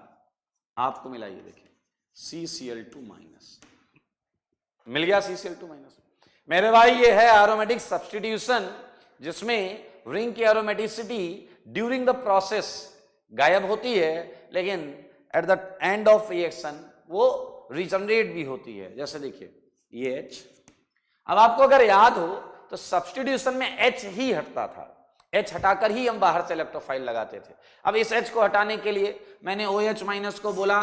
आपको मिला ये देखिए CCl2 माइनस, मिल गया CCl2 माइनस। मेरे भाई ये है एरोमेटिक सब्स्टिट्यूशन, जिसमें रिंग की एरोमेटिसिटी ड्यूरिंग द प्रोसेस गायब होती है, लेकिन at the end of reaction वो रिजनरेट भी होती है। जैसे देखिए ये H, अब आपको अगर याद हो तो सब्स्टिट्यूशन में H ही हटता था, H हटाकर ही हम बाहर से इलेक्ट्रोफाइल लगाते थे। अब इस H को हटाने के लिए मैंने OH माइनस को बोला,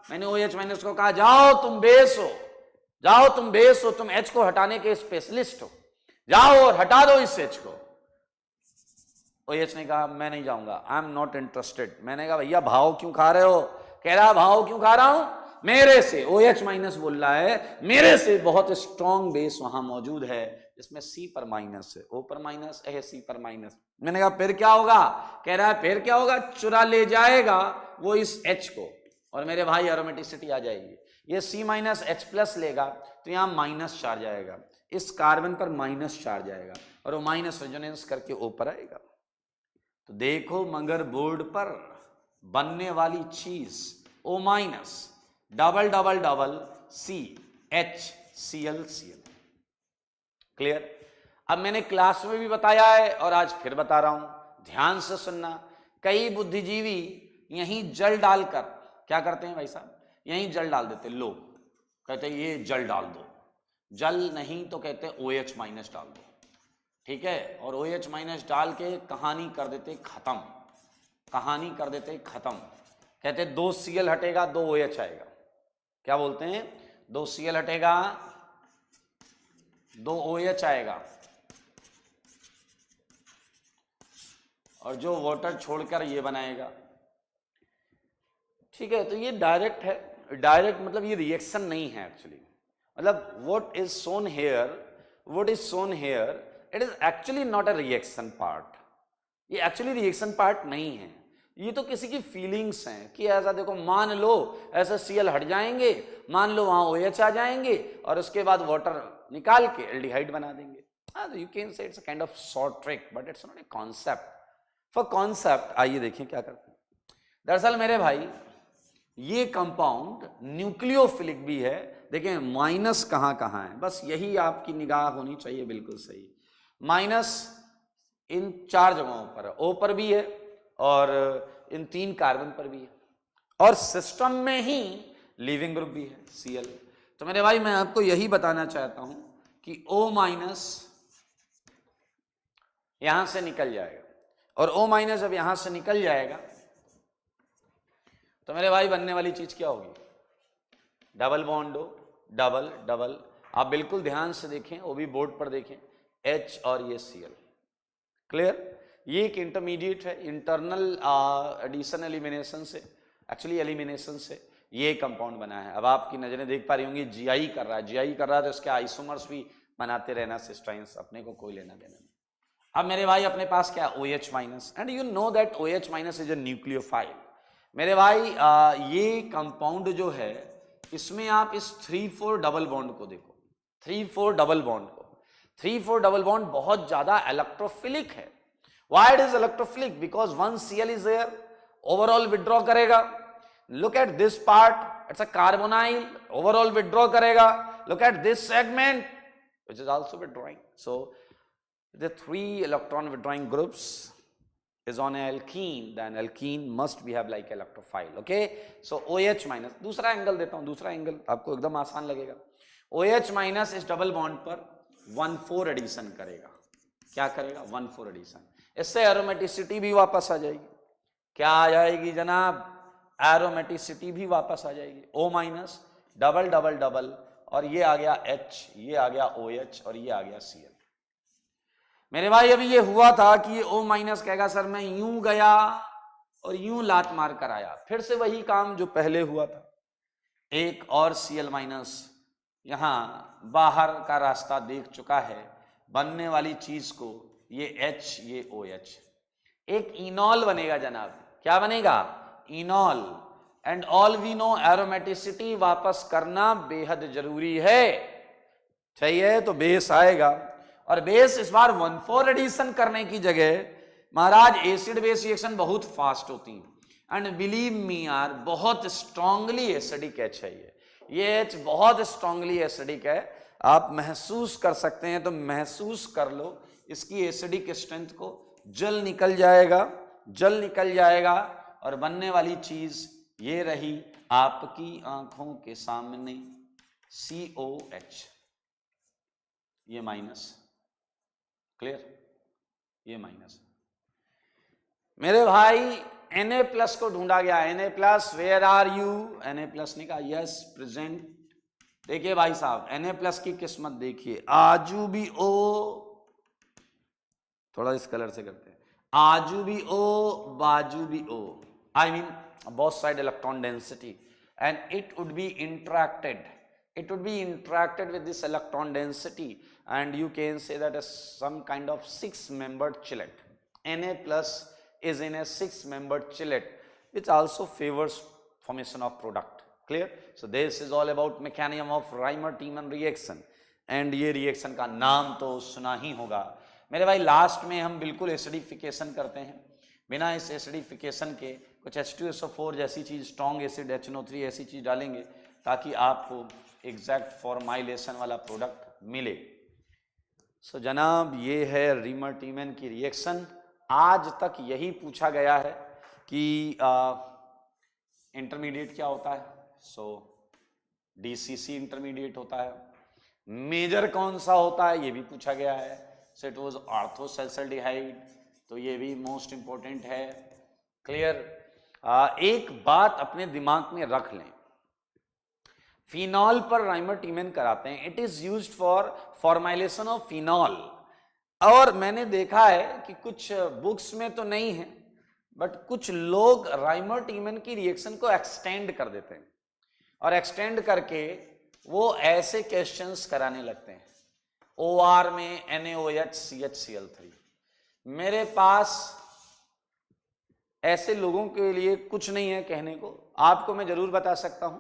मैंने OH माइनस को कहा जाओ तुम बेस हो, जाओ तुम बेस हो, तुम H को हटाने के स्पेशलिस्ट हो, जाओ और हटा दो इस H को। OH ने कहा मैं नहीं जाऊंगा, आई एम नॉट इंटरेस्टेड। मैंने कहा भैया भाव क्यों खा रहे हो? कह रहा भाव क्यों खा रहा हूं? मेरे से, OH माइनस बोल रहा है, मेरे से बहुत स्ट्रॉन्ग बेस वहां मौजूद है जिसमें C पर माइनस है, O पर माइनस है, C पर माइनस। मैंने कहा फिर क्या होगा? कह रहा है फिर क्या होगा? चुरा ले जाएगा वो इस H को और मेरे भाई एरोमेटिसिटी आ जाएगी। ये C माइनस H प्लस लेगा तो यहां माइनस चार्ज आएगा, इस कार्बन पर माइनस चार्ज आएगा और वो माइनस रेजोनेंस करके O पर आएगा। तो देखो मगर बोर्ड पर बनने वाली चीज O minus double double double CHCl। Clear? अब मैंने क्लास में भी बताया है और आज फिर बता रहा हूं, ध्यान से सुनना। कई बुद्धिजीवी यहीं जल डालकर क्या करते हैं भाई साहब? यहीं जल डाल देते, लो कहते हैं ये जल डाल दो, जल नहीं तो कहते हैं OH माइनस डाल दो, ठीक है? और OH माइनस डाल के कहानी कर देते खत्म, कहानी कर देते खत्म। कहते 2 Cl हटेगा 2 OH आएगा। क्या बोलते हैं? 2 Cl हटेगा 2 OH आएगा और जो वाटर छोड़कर ये बनाएगा। ठीक है, तो ये डायरेक्ट है, डायरेक्ट मतलब ये रिएक्शन नहीं है एक्चुअली। मतलब what is shown here it is actually not a reaction part. ये एक्चुअली रिएक्शन पार्ट नहीं है, ये तो किसी की फीलिंग्स हैं कि ऐसा देखो, मान लो ऐसे Cl हट जाएंगे, मान लो वहां OH आ जाएंगे और उसके बाद वाटर निकाल के एल्डिहाइड बना देंगे। You can say it's a kind of short trick but it's not a concept. For concept आइए देखें क्या करते हैं। दरअसल मेरे भाई ये कंपाउंड न्यूक्लियोफिलिक भी है। देखें माइनस कहां कहां है, बस यही आपकी निगाह होनी चाहिए, बिल्कुल सही। माइनस इन 4 जगहों पर, O पर भी है और इन 3 कार्बन पर भी है और सिस्टम में ही लीविंग ग्रुप भी है Cl। तो मेरे भाई मैं आपको यही बताना चाहता हूं कि O माइनस यहां से निकल जाएगा और O माइनस जब यहां से निकल जाएगा तो मेरे भाई बनने वाली चीज क्या होगी? Double bond O, double double. आप बिल्कुल ध्यान से देखें, वो भी बोर्ड पर देखें, H और ये Cl। क्लियर? ये एक इंटरमीडिएट है, इंटरनल एडिशन एलिमिनेशन से, एक्चुअली एलिमिनेशन से ये कंपाउंड बना है। अब आपकी नजरें देख पा रही होंगी GI कर रहा है, GI कर रहा है तो इसके आइसोमर्स भी बनाते रहना सिस्टाइन्स, अपने को कोई लेना देना नहीं। अब मेरे भाई अपने पास क्या? OH minus, and you know that OH minus is a nucleophile. मेरे भाई ये कंपाउंड जो है इसमें आप इस 3,4 डबल बॉन्ड को देखो, 3,4 डबल बॉन्ड को, 3,4 डबल बॉन्ड बहुत ज्यादा इलेक्ट्रोफिलिक है। Why it is electrophilic? Because one Cl is there, overall withdraw करेगा। Look at this part, it's a carbonyl, overall withdraw करेगा। Look at this segment, which is also withdrawing. So the 3 electron withdrawing groups is on an alkene, then alkene must be have like electrophile. Okay, so OH minus, दूसरा angle देता हूं, दूसरा angle आपको एकदम आसान लगेगा। OH minus इस double bond पर 1,4 एडिशन करेगा। क्या करेगा? 1,4 एडिशन। इससे एरोमेटिसिटी भी वापस आ जाएगी। क्या आ जाएगी जनाब? एरोमेटिसिटी भी वापस आ जाएगी। O minus double double double और ये आ गया H, ये आ गया OH और ये आ गया Cl। मेरे भाई अभी ये हुआ था कि ये O माइनस कहेगा सर मैं यूं गया और यूं लात मार कर आया, फिर से वही काम जो पहले हुआ था। एक और Cl माइनस यहां बाहर का रास्ता देख चुका है, बनने वाली चीज को ये H, ये OH, एक इनॉल बनेगा जनाब। क्या बनेगा? Enol and all we know aromaticity वापस करना बेहद जरूरी है। चाहिए तो बेस आएगा, और बेस इस बार 1,4 एडिशन करने की जगह महाराज एसिड बेस रिएक्शन बहुत फास्ट होती है। एंड बिलीव मी यार, बहुत स्ट्रांगली एसिडिक एच है ये एच बहुत स्ट्रांगली एसिडिक है। आप महसूस कर सकते हैं तो महसूस कर लो इसकी एसिडिक स्ट्रेंथ को। जल निकल जाएगा, जल निकल जाएगा, और बनने वाली चीज ये रही आपकी आंखों के सामने COH, ये माइनस, क्लियर, ये माइनस। मेरे भाई Na+ को ढूंढा गया। Na+, where are you? Na+ ने कहा यस प्रेजेंट। देखिए भाई साहब, Na+ की किस्मत देखिए, आजू भी O, थोड़ा इस कलर से करते हैं, आजू भी O बाजू भी O, I mean both side electron density, and it would be interacted with this electron density, and you can say that as some kind of 6-membered chelate. Na+ is in a 6-membered chelate, which also favors formation of product. Clear? So this is all about mechanism of Reimer-Tiemann reaction, and ये reaction का नाम तो सुना ही होगा मेरे भाई। Last में हम बिल्कुल एसिडिफिकेशन करते हैं, बिना इस एसिडिफिकेशन के कुछ H2SO4 जैसी चीज, स्ट्रॉन्ग एसिड HNO3 ऐसी चीज डालेंगे ताकि आपको एग्जैक्ट फॉर्माइलेशन वाला प्रोडक्ट मिले। सो जनाब, ये है रीमर-टीमन की रिएक्शन। आज तक यही पूछा गया है कि इंटरमीडिएट क्या होता है। सो DCC इंटरमीडिएट होता है। मेजर कौन सा होता है ये भी पूछा गया है। सो इट वाज ऑर्थोसल्सल्डिहाइड, तो ये भी मोस्ट इंपॉर्टेंट है। क्लियर? एक बात अपने दिमाग में रख लें, फिनॉल पर राइमर-टीमन कराते हैं, it is used for formylation of phenol. और मैंने देखा है कि कुछ बुक्स में तो नहीं है, बट कुछ लोग राइमर-टीमन की रिएक्शन को एक्सटेंड कर देते हैं, और एक्सटेंड करके वो ऐसे क्वेश्चंस कराने लगते हैं। OR में NaOH CHCl3। मेरे पास ऐसे लोगों के लिए कुछ नहीं है कहने को। आपको मैं जरूर बता सकता हूं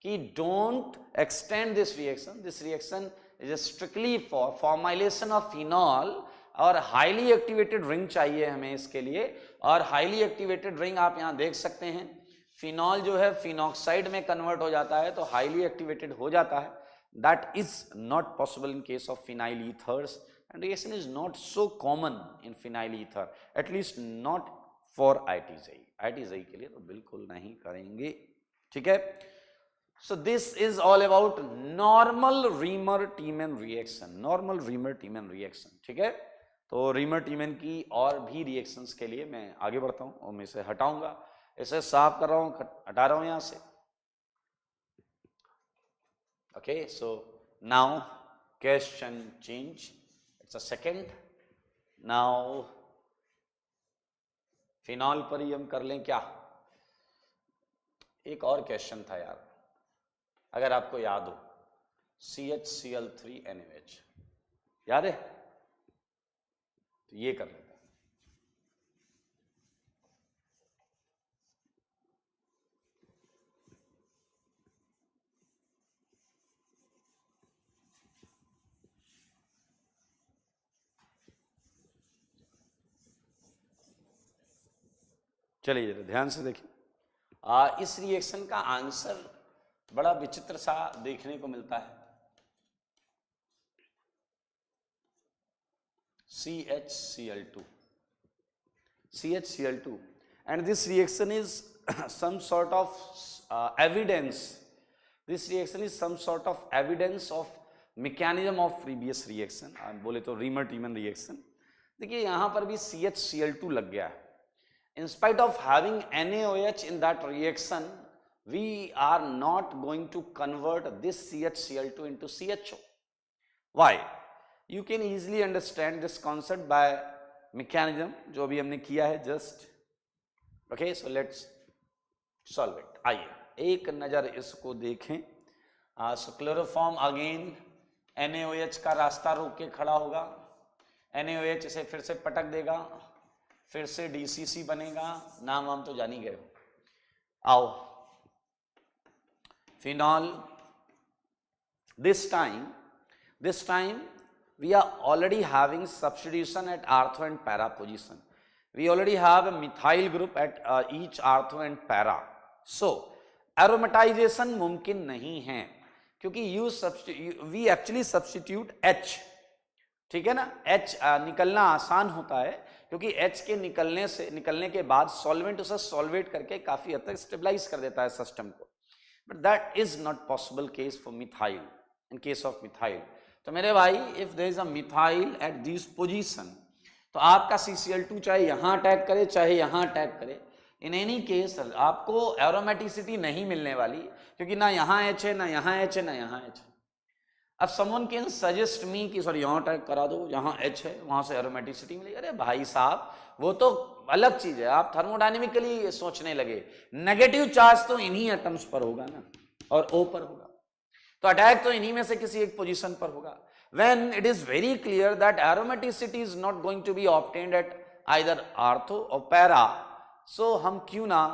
कि don't extend this reaction. This reaction is strictly for formylation of phenol, और हाईली एक्टिवेटेड रिंग चाहिए हमें इसके लिए। और हाईली एक्टिवेटेड रिंग आप यहां देख सकते हैं, फिनॉल जो है फिनॉक्साइड में कन्वर्ट हो जाता है तो हाईली एक्टिवेटेड हो जाता है। That is not possible in case of phenyl ethers, and reaction is not so common in phenyl ether, at least not for ITZE के लिए तो बिल्कुल नहीं करेंगे। ठीक है? So this is all about normal Reimer Tiemann reaction, normal Reimer Tiemann reaction. ठीक है? तो रीमर-टीमन की और भी रिएक्शंस के लिए मैं आगे बढ़ता हूं, और मैं इसे हटाऊंगा, इसे साफ कर रहा हूं, हटा रहा हूं यहां से। Okay, so now question change, it's a second. Now phenol पर ही हम कर लें क्या? एक और क्वेश्चन था यार, अगर आपको याद हो, CHCl3NaOH, याद है? तो ये कर लेते हैं। चलिए जरा ध्यान से देखिए। इस रिएक्शन का आंसर बड़ा विचित्र सा देखने को मिलता है। CHCl2, and this reaction is some sort of evidence. This reaction is some sort of evidence of mechanism of previous reaction, बोले तो रीमर-टीमन रिएक्शन। देखिए यहां पर भी CHCl2 लग गया है। In spite of having NaOH in that reaction, we are not going to convert this CHCl2 into CHO. Why? You can easily understand this concept by mechanism, जो अभी हमने किया है just. Okay, so let's solve it. आइए एक नजर इसको देखें। So chloroform again NaOH का रास्ता रोक के खड़ा होगा, NaOH इसे फिर से पटक देगा, फिर से DCC बनेगा, नाम हम तो जान ही गए हो। आओ phenol, this time we are already having substitution at ortho and para position. We already have a methyl group at each ortho and para. So aromatization मुमकिन नहीं है क्योंकि we actually substitute H, ठीक है ना. H निकलना आसान होता है क्योंकि H के निकलने के बाद सॉल्वेंट उसे सॉल्वेट करके काफी हद तक स्टेबलाइज कर देता है सिस्टम को. But that is not possible case for methyl. In case of methyl, तो मेरे भाई if there is a methyl at this position, तो आपका CCl2 चाहे यहां अटैक करे चाहे यहां अटैक करे, इन एनी केस आपको एरोमेटिसिटी नहीं मिलने वाली क्योंकि ना यहां H है, ना यहां H है, ना यहां H है. अब समवन कैन सजेस्ट मी कि सर यहां अटैक करा दो, जहां H है वहां से एरोमेटिसिटी मिलेगी. अरे भाई साहब वो तो अलग चीज है, आप थर्मोडायनेमिकली सोचने लगे. नेगेटिव चार्ज तो इन्हीं एटम्स पर होगा ना और O पर होगा, तो अटैक तो इन्हीं में से किसी एक पोजीशन पर होगा. when it is very clear that aromaticity is not going to be obtained at either ortho or para, so हम क्यों ना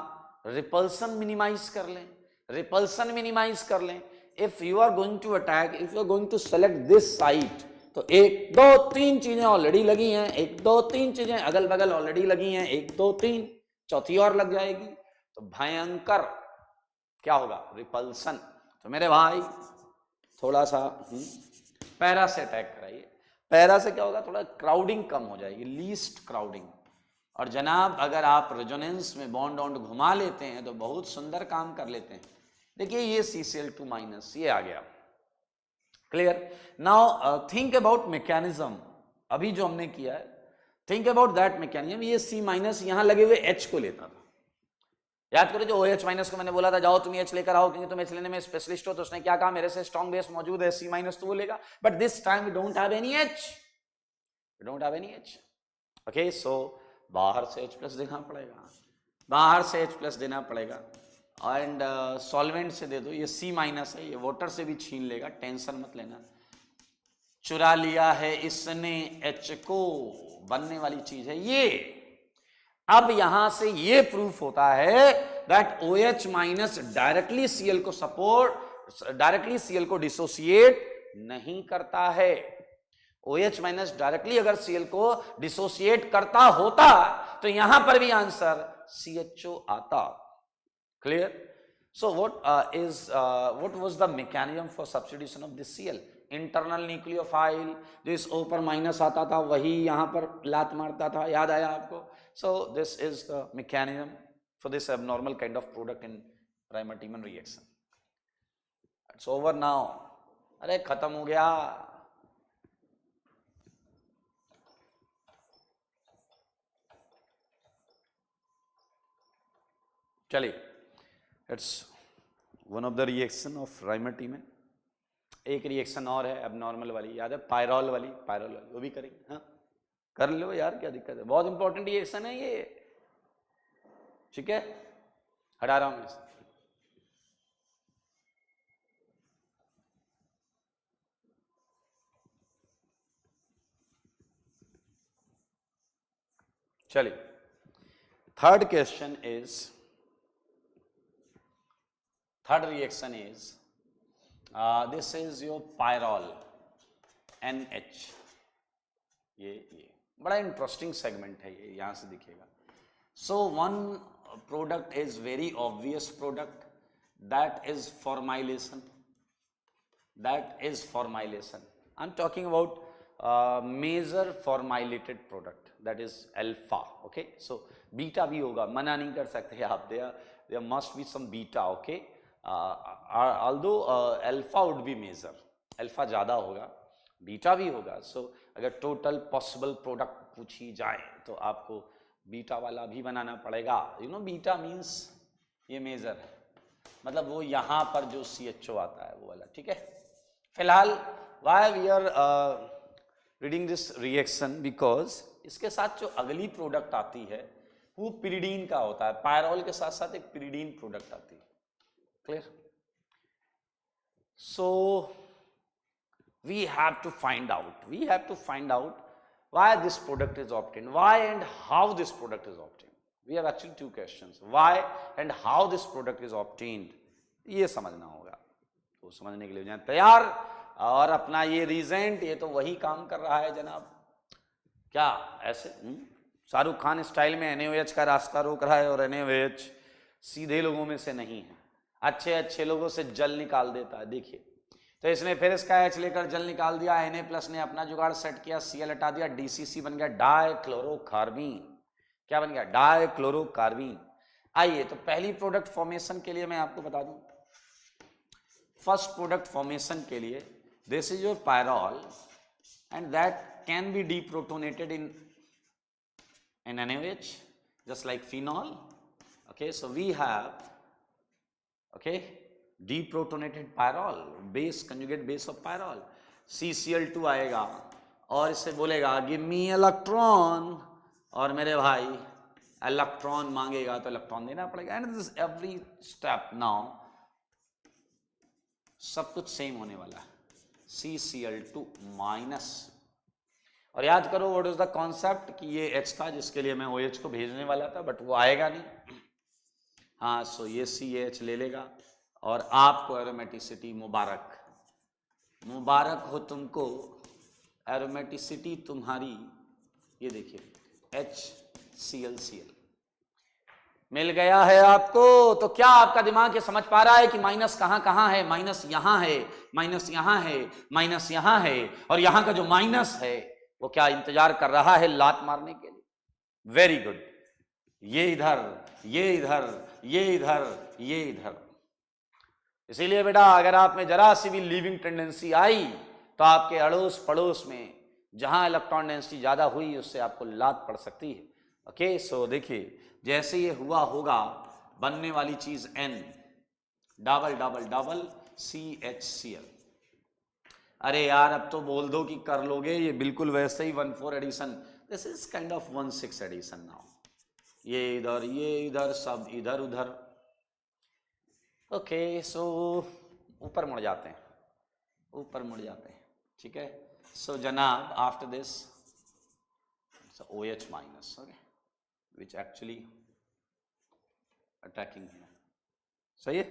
रिपल्सन मिनिमाइज कर लें, रिपल्सन मिनिमाइज कर लें. if you are going to attack, if you are going to select this site, तो एक दो तीन चीजें ऑलरेडी लगी हैं, एक दो तीन चीजें अगल बगल ऑलरेडी लगी हैं, एक दो तीन चौथी और लग जाएगी, तो भयंकर क्या होगा, रिपल्सन. तो मेरे भाई थोड़ा सा पैरा से अटैक कराइए. पैरा से क्या होगा, थोड़ा क्राउडिंग कम हो जाएगी, लीस्ट क्राउडिंग. और जनाब अगर आप रेजोनेंस में बॉन्ड ऑन्ड घुमा लेते हैं तो बहुत सुंदर काम कर लेते हैं. देखिए ये CCl2 माइनस ये आ गया. Clear. Now think about mechanism. अभी जो हमने किया है, थिंक अबाउट दैट मैकेनिज्म. ये C माइनस यहां लगे हुए H को लेता था. याद करो जो OH माइनस को मैंने बोला था जाओ तुम H लेकर आओ क्योंकि तुम H लेने में स्पेशलिस्ट हो, तो उसने क्या कहा, मेरे से स्ट्रॉन्ग बेस मौजूद है C माइनस तो वो लेगा. But this time we don't have any H, we don't have any H. Okay, so बाहर से H प्लस देना पड़ेगा, बाहर से H प्लस देना पड़ेगा. एंड सॉल्वेंट से दे दो. ये C माइनस है, ये वाटर से भी छीन लेगा, टेंशन मत लेना. चुरा लिया है इसने H को, बनने वाली चीज है ये. अब यहां से ये प्रूफ होता है that OH minus directly Cl को सपोर्ट, डायरेक्टली Cl को डिसोसिएट नहीं करता है. OH माइनस डायरेक्टली अगर Cl को डिसोसिएट करता होता तो यहां पर भी आंसर CHO आता. Clear. So what was the mechanism for substitution of this Cl? Internal nucleophile, जो इस O पर माइनस आता था वही यहां पर लात मारता था, याद आया आपको. So this is the mechanism for this abnormal kind of product in Riemann-Tiemann reaction. It's over now. अरे खत्म हो गया. चलिए, it's one of the reaction of Riemann-Tiemann. एक रिएक्शन और है एबनॉर्मल वाली, याद है, पायरोल वाली, वो भी करेंगे. हाँ कर लो यार, क्या दिक्कत है, बहुत इंपॉर्टेंट रिएक्शन है ये. ठीक है, हटा रहा हूं मैं. चलिए, third question is, third reaction is this is your pyrrole NH. ये बड़ा इंटरेस्टिंग सेगमेंट है ये, यहां से दिखेगा. So one product is very obvious product, that is formylation. That is formylation. I am talking about major formylated product, that is alpha. Okay, so beta भी होगा, मना नहीं कर सकते आप, there must be some beta. Okay, although alpha would be major, alpha ज्यादा होगा, beta भी होगा. सो अगर टोटल पॉसिबल प्रोडक्ट पूछी जाए तो आपको बीटा वाला भी बनाना पड़ेगा. यू नो बीटा मीन्स ये मेजर है, मतलब वो यहां पर जो CHO आता है वो वाला. ठीक है, फिलहाल why we are reading this reaction, because इसके साथ जो अगली प्रोडक्ट आती है वो पिरिडीन का होता है. पायरोल के साथ साथ एक पिरिडीन प्रोडक्ट आती है. Clear. So we have to find out why this product is obtained, why and how this product is obtained. We have actually two questions. Why and how this product is obtained? ये समझना होगा, तो समझने के लिए हो जाए तैयार। और अपना ये रीजेंट, ये तो वही काम कर रहा है जनाब। क्या ऐसे शाहरुख खान स्टाइल में NaOH का रास्ता रोक रहा है, और NaOH सीधे लोगों में से नहीं है, अच्छे अच्छे लोगों से जल निकाल देता है। देखिए, तो इसने फिर इसका H लेकर जल निकाल दिया, Na+ ने अपना जुगाड़ सेट किया, Cl हटा दिया, DCC बन गया डाइक्लोरोकार्बीन। क्या बन गया? डाइक्लोरोकार्बीन। आइए, तो पहली प्रोडक्ट फॉर्मेशन के लिए मैं आपको बता दूं, फर्स्ट प्रोडक्ट फॉर्मेशन के लिए this is your pyrrole and that can be deprotonated in NaOH just like phenol. Okay, so we have, okay, deprotonated pyrrole, base, conjugate base of pyrrole, CCl2 आएगा और इससे बोलेगा गिव मी इलेक्ट्रॉन, और मेरे भाई electron मांगेगा तो electron देना पड़ेगा। And this every step now सब कुछ सेम होने वाला है, CCl2 माइनस। और याद करो व्हाट इज द कॉन्सेप्ट, कि ये H था जिसके लिए मैं OH को भेजने वाला था, बट वो आएगा नहीं। हाँ, सो ये CH ले लेगा, और आपको एरोमेटिसिटी मुबारक, मुबारक हो तुमको, एरोमेटिसिटी तुम्हारी, ये देखिए HClCl मिल गया है आपको। तो क्या आपका दिमाग ये समझ पा रहा है कि माइनस कहां कहां है? माइनस यहां है, माइनस यहां है, माइनस यहां है, और यहां का जो माइनस है वो क्या इंतजार कर रहा है? लात मारने के लिए। वेरी गुड, ये इधर, ये इधर, ये इधर, ये इधर। इसीलिए बेटा, अगर आप में जरा सी भी लीविंग टेंडेंसी आई तो आपके अड़ोस पड़ोस में जहां इलेक्ट्रॉन डेंसिटी ज्यादा हुई उससे आपको लात पड़ सकती है। ओके, सो देखिए, जैसे ये हुआ होगा, बनने वाली चीज N double double double CHCl। अरे यार, अब तो बोल दो कि कर लोगे, ये बिल्कुल वैसे ही 1,4 addition, this is kind of 1,6 addition now. ये इधर, सब इधर उधर। ओके, सो ऊपर मुड़ जाते हैं, ऊपर मुड़ जाते हैं, ठीक है। सो जनाब, after this OH minus, okay, which actually attacking here. सही है।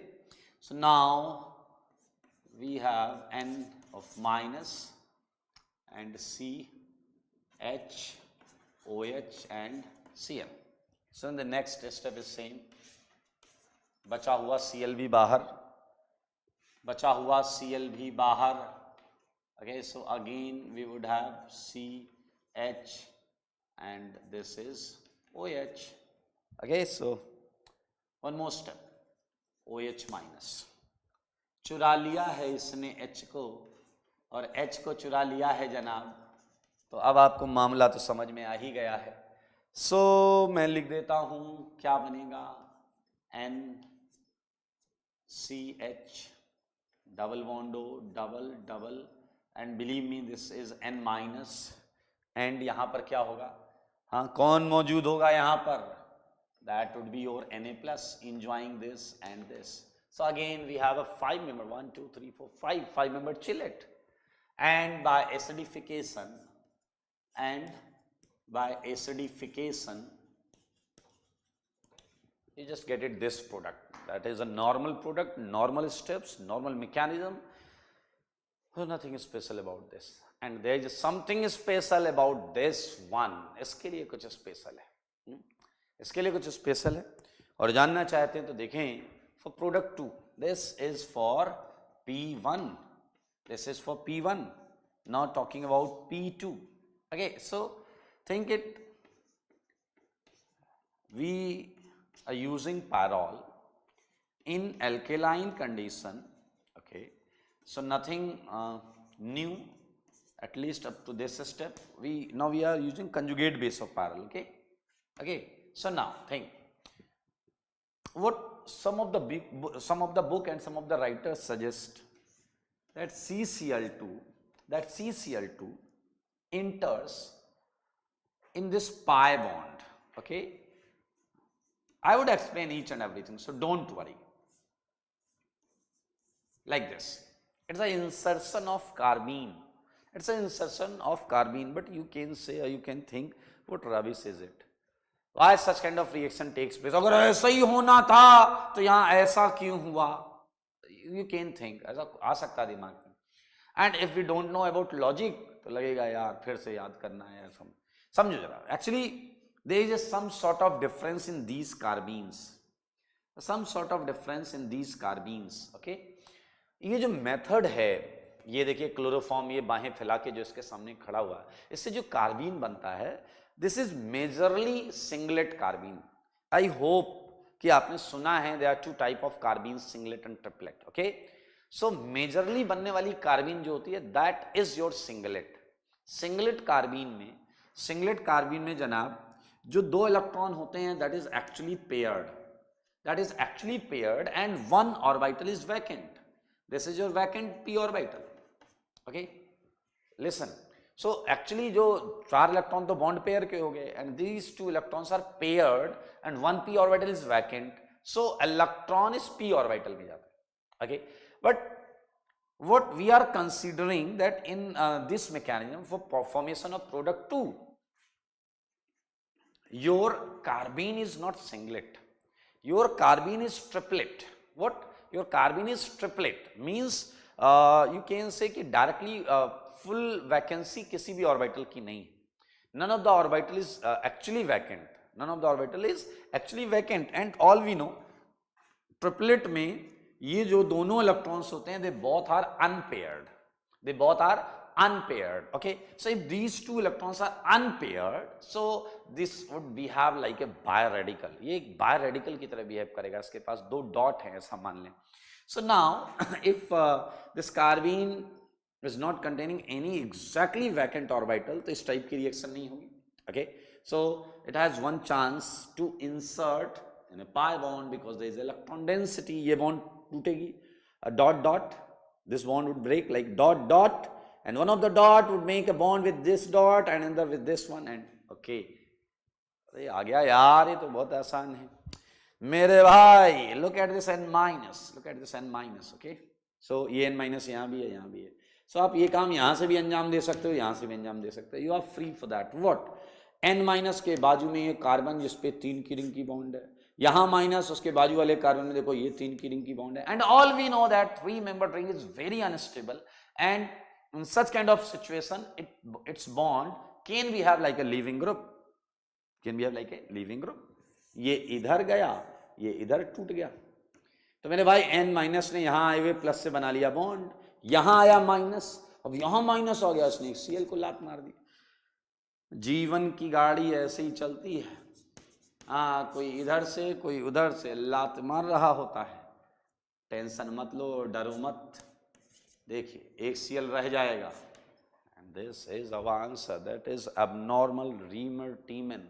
So now we have N of minus and C, H, OH and Cl. So in the next step is same. बचा हुआ Cl भी बाहर, बचा हुआ Cl भी बाहर। Okay, so again we would have C, H and this is OH. Okay, so one more step, OH minus। चुरा लिया है इसने H को, और H को चुरा लिया है जनाब, तो अब आपको मामला तो समझ में आ ही गया है। सो मैं लिख देता हूं, क्या बनेगा? N CH double bond O double double, and believe me this is N minus, and यहां पर क्या होगा? हाँ, कौन मौजूद होगा यहां पर? That would be your Na+ enjoying this and this. So again we have a 5-member, 1 2 3 4 5-member chelate, and by acidification you just get it this product. That is a normal product, normal steps, normal mechanism. So nothing special about this, and there is something special about this one. इसके लिए कुछ special है, इसके लिए कुछ special है, और जानना चाहते हैं तो देखें। For product 2, this is for P1, this is for P1, not talking about P2। Okay, so think it, we are using pyrrole in alkaline condition. Okay, so nothing new, at least up to this step. Now we are using conjugate base of pyrrole. Okay, so now think what some of the book and some of the writers suggest, that CCl2 enters in this pi bond. Okay, I would explain each and everything, so don't worry. Like this, it's an insertion of carbene. It's an insertion of carbene, but you can say, or you can think, what rubbish is it? Why such kind of reaction takes place? अगर ऐसा ही होना था तो यहाँ ऐसा क्यों हुआ? You can think, ऐसा आ सकता दिमाग में. And if we don't know about logic, तो लगेगा यार फिर से याद करना है. समझो जरा. Actually, there is some sort of difference in these carbenes. Some sort of difference in these carbenes. Okay? ये जो मेथड है, ये देखिए क्लोरोफॉर्म, ये बाहें फैला के जो इसके सामने खड़ा हुआ है, इससे जो कार्बीन बनता है, this is majorly singlet carbene. I hope कि आपने सुना है there are two type of carbene, singlet and triplet. Okay, so majorly बनने वाली कार्बीन जो होती है that is your singlet. Singlet carbene में जनाब जो दो इलेक्ट्रॉन होते हैं that is actually paired and one orbital is vacant. This is your vacant p orbital. Okay, listen. So actually जो चार इलेक्ट्रॉन तो बॉन्ड पेयर के हो गए and these two electrons are paired and one p orbital is vacant. So electron is p orbital में जाता है. Okay, but what we are considering that in this mechanism for formation of product 2, your carbene is not singlet. Your carbene is triplet. What? Your carbene is triplet means you can say कि directly full vacancy किसी भी orbital की नहीं. None of the orbital is actually vacant. And all we know, triplet में ये जो दोनों electrons होते हैं they both are unpaired. Okay, so if these two electrons are unpaired, so this would behave like a biradical. ये एक biradical की तरह behave करेगा. इसके पास दो डॉट हैं ऐसा मान लें. So now if this carbene is not containing any exactly vacant orbital, तो इस टाइप की रिएक्शन नहीं होगी. Okay, so it has one chance to insert in a pi bond because there is electron density. ये bond टूटेगी. A dot, this bond would break like dot. And one of the dot would make a bond with this dot and another with this one. And okay, अरे आ गया यार, ये तो बहुत आसान है मेरे भाई. look at this n minus. Okay, so ये n minus यहाँ भी है. So आप ये काम यहाँ से भी अंजाम दे सकते हो, यहाँ से भी अंजाम दे सकते हो. You are free for that. What? n minus के बाजू में ये कार्बन जिसपे 3 की रिंग की बॉन्ड है, यहाँ माइनस उसके बाजू वाले कार्बन में देखो ये 3 की रिंग की बॉन्ड है. And all we know that 3 membered ring is very unstable, and in such kind of situation its bond can be have like a leaving group. ये इधर गया, ये इधर टूट गया. तो मेरे भाई n माइनस ने यहाँ आए हुए प्लस से बना लिया बॉन्ड, यहाँ आया माइनस, अब यहाँ माइनस हो गया, उसने Cl को लात मार दी. जीवन की गाड़ी ऐसे ही चलती है. हाँ, कोई इधर से कोई उधर से लात मार रहा होता है. टेंशन मत लो, डरो मत. देखिए एक Cl रह जाएगा. And this is our answer, that is abnormal Riemann-Tiemann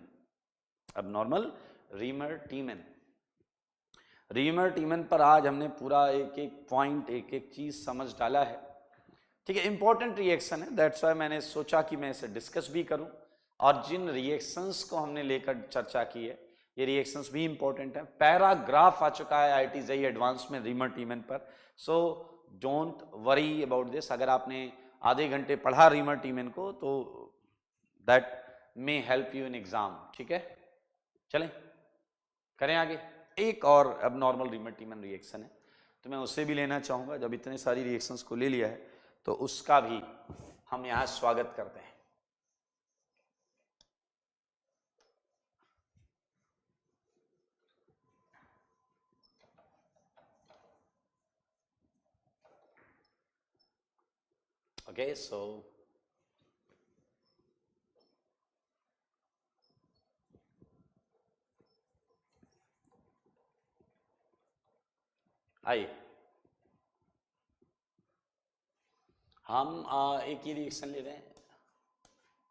पर आज हमने पूरा एक एक पॉइंट, एक एक चीज समझ डाला है. ठीक है, इंपॉर्टेंट रिएक्शन है, दैट्स वाई मैंने सोचा कि मैं इसे डिस्कस भी करूं. और जिन रिएक्शंस को हमने लेकर चर्चा की है, ये रिएक्शंस भी इंपॉर्टेंट है. पैराग्राफ आ चुका है IIT JEE एडवांस में Riemann-Tiemann पर. So don't worry about this. अगर आपने आधे घंटे पढ़ा Riemann-Tiemann को तो that may help you in exam. ठीक है, चलें करें आगे. एक और एबनॉर्मल Riemann-Tiemann रिएक्शन है, तो मैं उससे भी लेना चाहूंगा. जब इतने सारी रिएक्शंस को ले लिया है तो उसका भी हम यहाँ स्वागत करते हैं. Okay, so आइए हम एक ही रिएक्शन ले रहे हैं.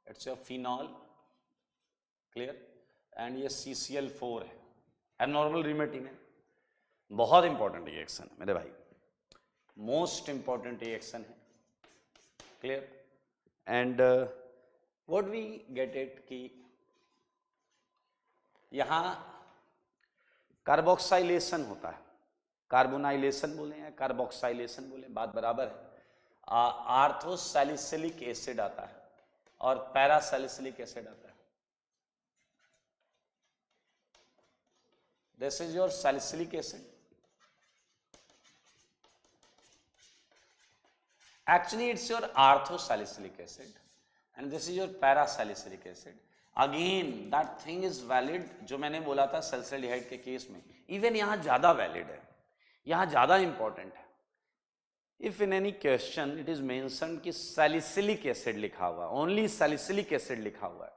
It's a phenol, clear, and ये CCl4 है. एबनॉर्मल Riemann-Tiemann बहुत इंपॉर्टेंट रिएक्शन है मेरे भाई, मोस्ट इंपॉर्टेंट रिएक्शन है. Clear. And what we get it कि यहाँ कार्बोक्साइलेशन होता है. कार्बोनाइलेशन बोले या कार्बोक्साइलेशन बोले, बात बराबर है. आर्थोसैलिसिलिक एसिड आता है और पैरासैलिसिलिक एसिड आता है. This is your salicylic acid. Actually, it's your orthosalicylic acid, and this is your parasalicylic acid. Again, that thing is valid. जो मैंने बोला था सल्फरडिहाइड के केस में, इवन यहाँ ज्यादा वैलिड है, यहाँ ज्यादा इंपॉर्टेंट है. If in any question it is mentioned कि salicylic acid लिखा हुआ, only salicylic acid लिखा हुआ है,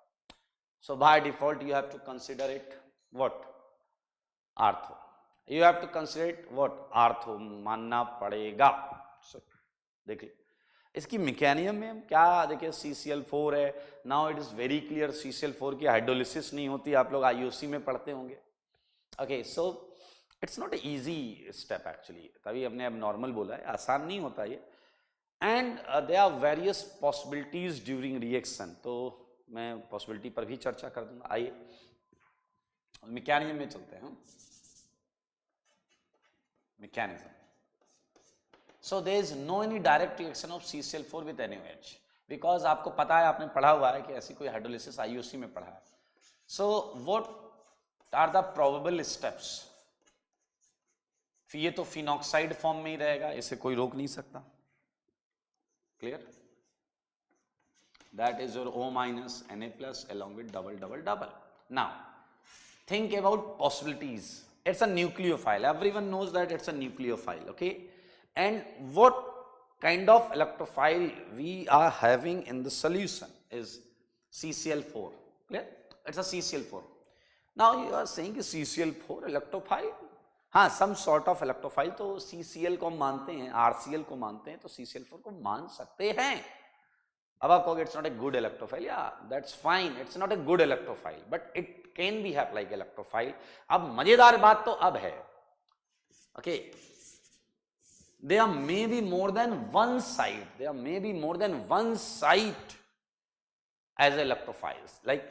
so by default you have to consider it what? Ortho. You have to consider it what? Ortho मानना पड़ेगा. So, देखिए इसकी मैकेनिज्म में हम क्या देखिए, CCl4 है. Now it is very clear CCl4 की हाइड्रोलिसिस नहीं होती, आप लोग IUC में पढ़ते होंगे. Okay, so it's not easy step actually, तभी हमने अब नॉर्मल बोला है, आसान नहीं होता ये. And there are various possibilities during reaction, तो मैं पॉसिबिलिटी पर भी चर्चा कर दूंगा. आइए मैकेनिज्म में चलते हैं. Mechanism. So there is no any direct reaction of CCl4 with NaOH, because आपको पता है, आपने पढ़ा हुआ है कि ऐसी कोई हाइड्रोलिसिस IUC में पढ़ा है. So what are the probable steps? ये तो फिनॉक्साइड फॉर्म में ही रहेगा, इसे कोई रोक नहीं सकता. Clear? That is your O minus Na plus along with double double double. Now think about possibilities. It's a nucleophile. Everyone knows that it's a nucleophile. Okay. And what kind of electrophile we are having in the solution is CCl4. Clear? It's a CCl4. Now you are saying कि CCl4 electrophile, हाँ, some sort of electrophile. तो CCl को मानते हैं, RCl को मानते हैं, तो CCl4 को मान सकते हैं. अब आप कहोगे it's not a good electrophile. Yeah, that's fine. It's not a good electrophile, but it can be have like electrophile. अब मजेदार बात तो अब है. Okay. There may be more than one site. There may be more than one site as electrophiles. Like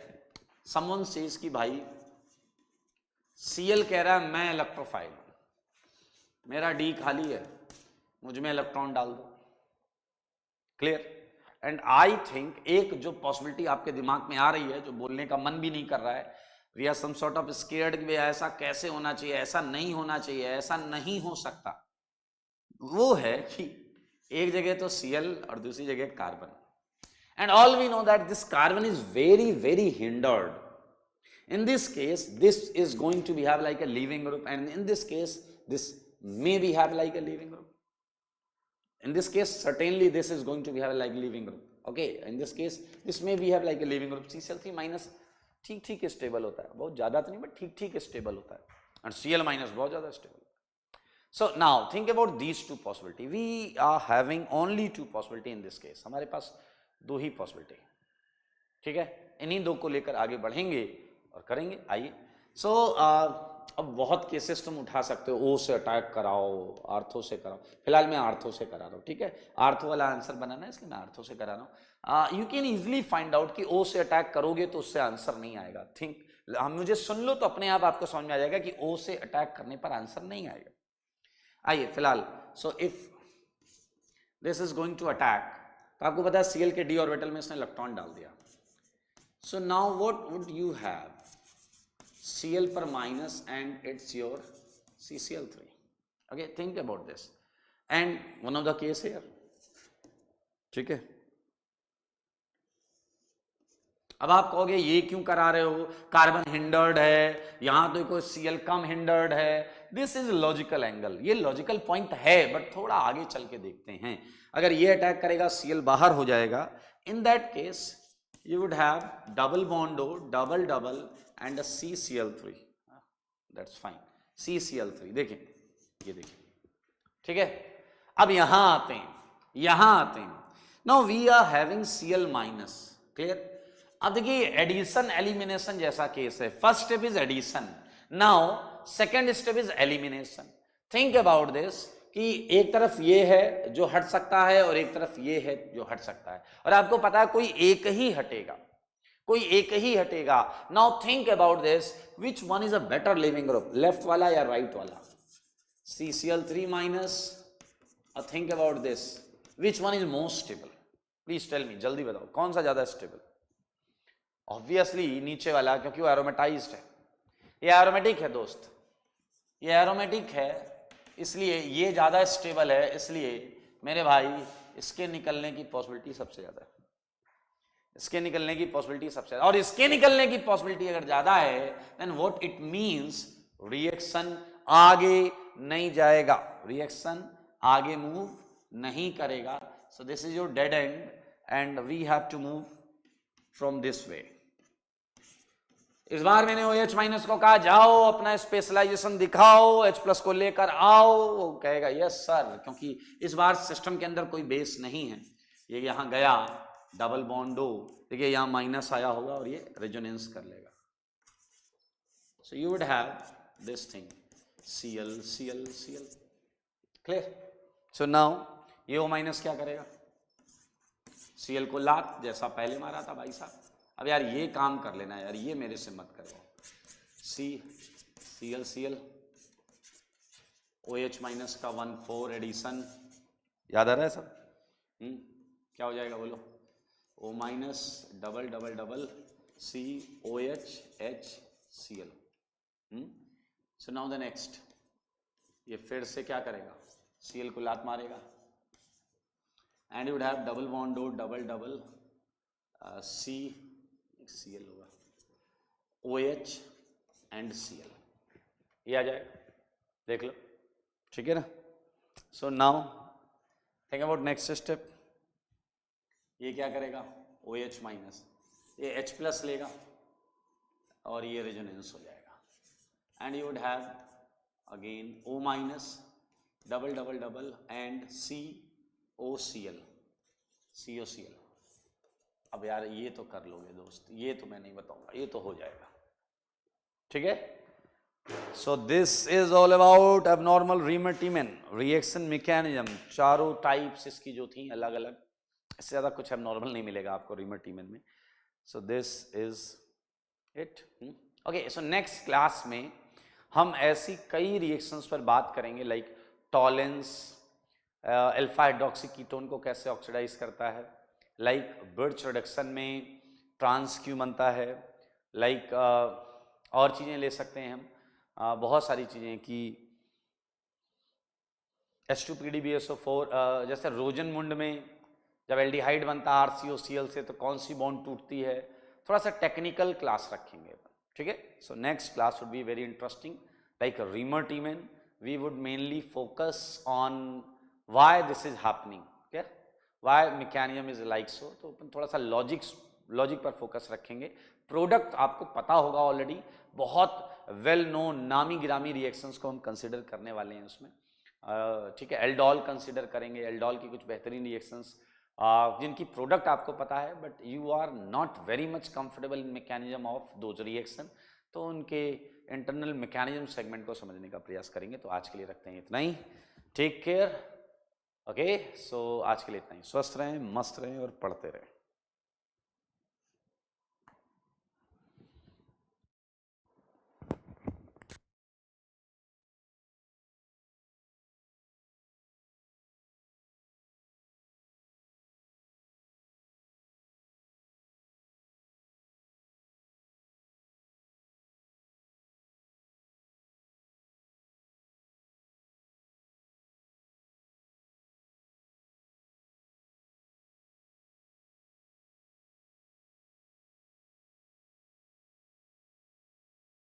someone says कि भाई Cl कह रहा है मैं इलेक्ट्रोफाइल हूं, मेरा D खाली है, मुझ में इलेक्ट्रॉन डाल दो. क्लियर? एंड आई थिंक एक जो पॉसिबिलिटी आपके दिमाग में आ रही है, जो बोलने का मन भी नहीं कर रहा है, we are some sort of scared कि ऐसा कैसे होना चाहिए, ऐसा नहीं होना चाहिए, ऐसा नहीं हो सकता. वो है कि एक जगह तो Cl और दूसरी जगह carbon, and all we know that this carbon is very very hindered. In this case, this is going to be have like a leaving group, and in this case, this may be have like a leaving group. In this case, certainly this is going to be have like a leaving group. Okay, in this case, this may be have like a leaving group. CCl3 minus ठीक ठीक stable होता है, बहुत ज्यादा तो नहीं but ठीक ठीक स्टेबल होता है, and Cl minus बहुत ज्यादा stable. So now think about these two possibility. We are having only two possibility in this case. हमारे पास दो ही possibility. ठीक है, इन्हीं दो को लेकर आगे बढ़ेंगे और करेंगे. आइए. सो अब बहुत केसेस तुम उठा सकते हो, ओ से अटैक कराओ, आर्थो से कराओ. फिलहाल मैं आर्थो से करा रहा हूँ. ठीक है, आर्थो वाला आंसर बनाना है इसलिए मैं आर्थो से करा रहा हूँ. You can easily find out कि ओ से अटैक करोगे तो उससे आंसर नहीं आएगा. थिंक, मुझे सुन लो तो अपने आप आपको समझ में आ जाएगा कि ओ से अटैक करने पर आंसर नहीं आएगा. आइए फिलहाल. So if this is going to attack, तो आपको पता है Cl के डी ऑर्बिटल में इसने इलेक्ट्रॉन डाल दिया. So now what would you have? Cl per minus and it's your CCl3. Okay, think about this. And one of the case here. ठीक है, अब आप कहोगे ये क्यों करा रहे हो, कार्बन हिंडर्ड है, यहां तो कोई Cl कम हिंडर्ड है. दिस इज लॉजिकल एंगल, ये लॉजिकल पॉइंट है, बट थोड़ा आगे चल के देखते हैं. अगर ये अटैक करेगा Cl बाहर हो जाएगा. In that case you would have double bond O, double double and a CCl3. That's fine. CCl3 देखें, ये देखें. ठीक है, अब यहां आते हैं. Now we are having Cl minus. Clear? अब देखिए एडिशन एलिमिनेशन जैसा केस है. First step is addition, now second step is elimination. Think about this कि एक तरफ ये है जो हट सकता है और एक तरफ ये है जो हट सकता है, और आपको पता है कोई एक ही हटेगा. Now think about this, which one is a better leaving group, left वाला या राइट वाला? CCl3 minus. Think about this, which one is most stable? Please tell me, जल्दी बताओ कौन सा ज्यादा स्टेबल? ऑब्वियसली नीचे वाला, क्योंकि वो एरोमेटाइज्ड है. ये एरोमेटिक है दोस्त, ये एरोमेटिक है इसलिए ये ज्यादा स्टेबल है, इसलिए मेरे भाई इसके निकलने की पॉसिबिलिटी सबसे ज्यादा है, इसके निकलने की पॉसिबिलिटी सबसे ज्यादा। और इसके निकलने की पॉसिबिलिटी अगर ज्यादा है then what it means, reaction आगे नहीं जाएगा, रिएक्शन आगे मूव नहीं करेगा। So this is your dead end and we have to move from this way. इस बार मैंने OH माइनस को कहा जाओ अपना स्पेशलाइजेशन दिखाओ, H+ को लेकर आओ, वो कहेगा यस सर, क्योंकि इस बार सिस्टम के अंदर कोई बेस नहीं है। ये यहां गया डबल बॉन्ड दो, देखिए यहां माइनस आया होगा और ये रेजोनेंस कर लेगा। So you would have this thing Cl Cl Cl, clear. So now ये O- क्या करेगा, Cl को लात जैसा पहले मारा था भाई साहब। अब यार ये काम कर लेना यार, ये मेरे से मत करो। Cl Cl OH- का 1,4 एडिशन, याद आ रहा है सब? क्या हो जाएगा बोलो, O- double double double COH HCl। So now the next, ये फिर से क्या करेगा, Cl को लात मारेगा and you would have double bond डो डबल डबल Cl होगा OH एंड Cl, ये आ जाएगा, देख लो, ठीक है ना। So now think about next step, ये क्या करेगा OH-, ये H+ लेगा और ये रेजोनेंस हो जाएगा and you would have again O- double double double and COCl। अब यार ये तो कर लोगे दोस्त, ये तो मैं नहीं बताऊंगा, ये तो हो जाएगा, ठीक है। So this is all about abnormal Reimer Tiemann reaction mechanism. चारों टाइप्स इसकी जो थी अलग अलग, इससे ज्यादा कुछ एबनॉर्मल नहीं मिलेगा आपको रीमर-टीमन में। सो this is it. Okay, so next class में हम ऐसी कई रिएक्शंस पर बात करेंगे, like Tollens alpha hydroxy ketone को कैसे ऑक्सीडाइज करता है, लाइक बिर्च रिडक्शन में ट्रांस क्यों बनता है, लाइक और चीज़ें ले सकते हैं हम, बहुत सारी चीज़ें कि H2PDBSO4 जैसे रोजनमुंड में जब एल्डिहाइड बनता है RCOCl से तो कौन सी बॉन्ड टूटती है, थोड़ा सा टेक्निकल क्लास रखेंगे, ठीक है। So next class would be very interesting, like Reimer Tiemann we would mainly focus on why this is happening, क्या why mechanism is like so, तो अपन थोड़ा सा लॉजिक पर फोकस रखेंगे। प्रोडक्ट आपको पता होगा ऑलरेडी, बहुत वेल नोन नामी गिरामी रिएक्शंस को हम कंसिडर करने वाले हैं उसमें, ठीक है। एल्डोल कंसिडर करेंगे, एल्डोल की कुछ बेहतरीन रिएक्शंस जिनकी प्रोडक्ट आपको पता है but you are not very much comfortable in mechanism of those reaction, तो उनके इंटरनल मैकेनिज्म सेगमेंट को समझने का प्रयास करेंगे। तो आज के लिए रखते हैं इतना ही, टेक केयर, ओके। सो आज के लिए इतना ही, स्वस्थ रहें, मस्त रहें और पढ़ते रहें।